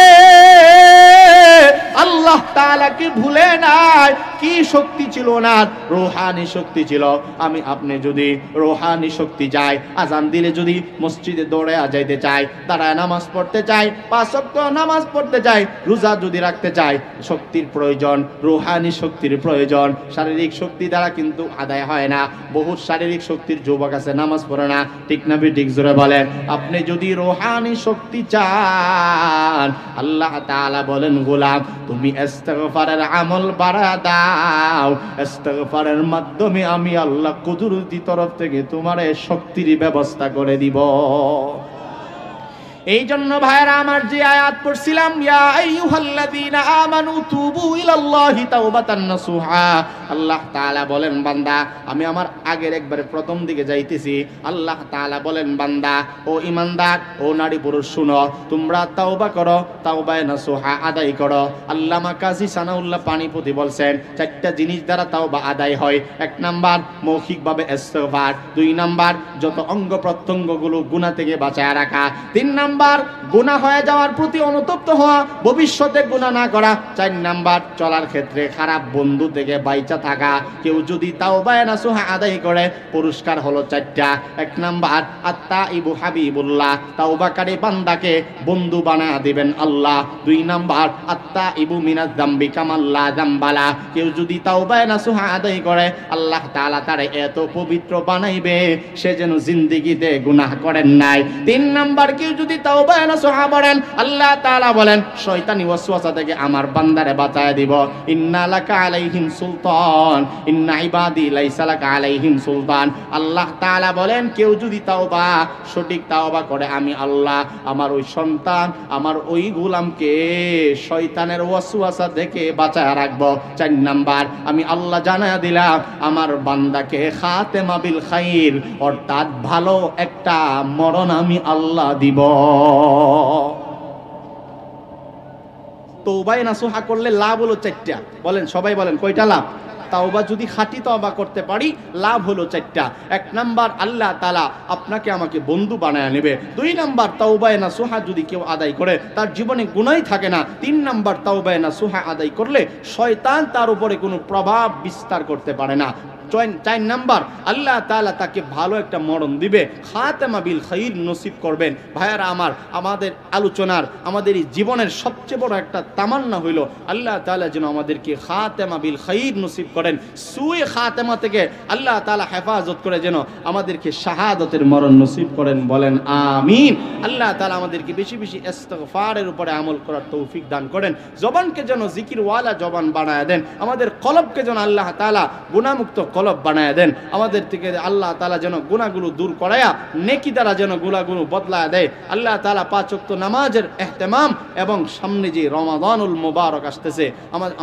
আল্লাহ তাআলা কি ভুলে নাই? কি শক্তি ছিল না? রূহানি শক্তি ছিল। আমি আপনি যদি রূহানি শক্তি চাই, আজান দিলে যদি মসজিদে দৌড়ে যাইতে চাই, দাঁড়ায় নামাজ পড়তে চাই, 5 ওয়াক্ত নামাজ পড়তে চাই, রোজা যদি রাখতে চাই, শক্তির প্রয়োজন, রূহানি শক্তির প্রয়োজন। শারীরিক শক্তি দ্বারা কিন্তু আদায় হয় না। বহু শারীরিক শক্তির যুবক আছে নামাজ পড়ে না, ঠিক না ঠিক? জোরে বলেন। আপনি যদি রূহানি শক্তি চান, আল্লাহ তাআলা বলেন গোলাম তুমি ইস্তিগফারের আমল বাড়া দাও, ইস্তিগফারের মাধ্যমে আমি আল্লাহ কুদরতি তরফ থেকে তোমার শক্তির ব্যবস্থা করে দিব। এই জন্য ভাইরা আমার, যে আয়াত পড়ছিলাম ইয়া আইয়ুহাল্লাযীনা আমানু তুবু ইলাল্লাহি তাওবাতান নাসুহা, আল্লাহ তাআলা বলেন বান্দা, আমি আমার আগের একবারে প্রথম দিকে যাইতেছি। আল্লাহ তাআলা বলেন বান্দা, ও ঈমানদার, ও নারী পুরুষ শুনো, তোমরা তাওবা করো, তাওবায়ে নাসুহা আদায় করো। আল্লামা কাজী সানাউল্লাহ পানিপতি বলছেন 4টা জিনিস দ্বারা তাওবা আদায় হয়। 1 নাম্বার মৌখিকভাবে ইস্তিগফার, 2 নাম্বার যত অঙ্গ প্রত্যঙ্গগুলো গুনাহ থেকে বাঁচায় রাখা, 3 নাম্বার গুনাহ হয়ে যাওয়ার প্রতি অনুতপ্ত হওয়া, ভবিষ্যতে গুনাহ না করা, 4 নাম্বার চলার ক্ষেত্রে খারাপ বন্ধু থেকে বাইচা থাকা। কেউ যদি তাওবায়ে নাসুহা আদায় করে, পুরস্কার হলো 4টা। 1 নাম্বার আত-তাইবু হাবিবুল্লাহ, তাওবাকারী বান্দাকে বন্ধু বানায়া দিবেন আল্লাহ। 2 নাম্বার আত-তাইবু মিনাজ যামবি কামাল্লা যামবালা, কেউ যদি তাওবায়ে নাসুহা আদায় করে, আল্লাহ তাআলা তারে এত পবিত্র বানাইবে সে যেন জিন্দেগিতে গুনাহ করেন নাই। 3 নাম্বার কেউ যদি তাওবা নাসুহা পড়েন, আল্লাহ তাআলা বলেন শয়তানি ওয়াসওয়াসা থেকে আমার বান্দারে বাঁচায় দিব। ইন্না লাকা আলাইহিম সুলতান ইন্না ইবাদি লাইসা লাকা আলাইহিম সুলতান। আল্লাহ তাআলা বলেন কেউ যদি তাওবা সঠিক তাওবা করে, আমি আল্লাহ আমার ওই সন্তান আমার ওই গোলামকে শয়তানের ওয়াসওয়াসা থেকে বাঁচায় রাখবো। 4 নাম্বার, আমি আল্লাহ জানায়া দিলাম আমার বান্দাকে খাতেমা বিল খাইর, অর্থাৎ ভালো একটা মরণ আমি আল্লাহ দিব। তওবা নাসুহা করলে লাভ হলো 4টা। বলেন সবাই বলেন কয়টা লাভ? তাওবা যদি খাঁটি তওবা করতে পারি লাভ হলো 4টা। 1 নাম্বার, আল্লাহ তাআলা আপনাকে আমাকে বন্ধু বানায় নেবে। 2 নাম্বার, তাওবা নাসুহা যদি কেউ আদায় করে তার জীবনে গুনাহই থাকে না। 3 নাম্বার, তাওবা নাসুহা আদায় করলে শয়তান তার উপরে কোনো প্রভাব বিস্তার করতে পারে না। 4 নাম্বার, আল্লাহ তাআলা তাকে ভালো একটা মরণ দিবে, খাতেমা বিল খাইর নসিব করবেন। ভাইয়ারা আমার, আমাদের আলোচনার আমাদের এই জীবনের সবচেয়ে বড় একটা তামান্না হইল আল্লাহ তাআলা যেন আমাদেরকে খাতেমা বিল খাইর নসিব করেন, সুয়ে খাতেমা থেকে আল্লাহ তাআলা হেফাজত করে যেন আমাদেরকে শাহাদাতের মরণ নসিব করেন। বলেন আমিন। আল্লাহ তাআলা আমাদেরকে বেশি বেশি ইস্তিগফারের উপরে আমল করার তৌফিক দান করেন। জবানকে যেন জিকিরওয়ালা জবান বানায় দেন। আমাদের কলবকে যেন আল্লাহ তাআলা গুনাহমুক্ত কলব বানায় দেন। আমাদের থেকে আল্লাহ তাআলা যেন গুনাহগুলো দূর করায়া নেকি দ্বারা যেন গুনাহগুলো বদলায় দেয়। আল্লাহ তাআলা 5 ওয়াক্ত নামাজের ইহতিমাম এবং সামনে যে রমাদানুল মুবারক আসতেছে,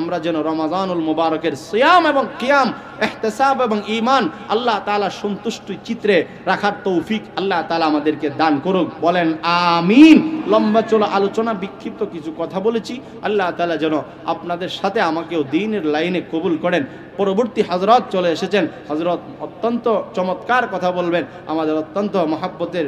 আমরা যেন রমাদানুল মুবারকের সিয়াম এবং কিয়াম, ইহতিসাব এবং ঈমান আল্লাহ তাআলা সন্তুষ্টি চিত্রে রাখার তৌফিক আল্লাহ তাআলা আমাদেরকে দান করুক। বলেন আমিন। লম্বা চলো আলোচনা, বিক্ষিপ্ত কিছু কথা বলেছি। আল্লাহ তাআলা যেন আপনাদের সাথে আমাকেও দ্বীনের লাইনে কবুল করেন। পরবর্তী হযরত চলে এসেছেন, হযরত অত্যন্ত চমৎকার কথা বলবেন, আমাদের অত্যন্ত মহব্বতের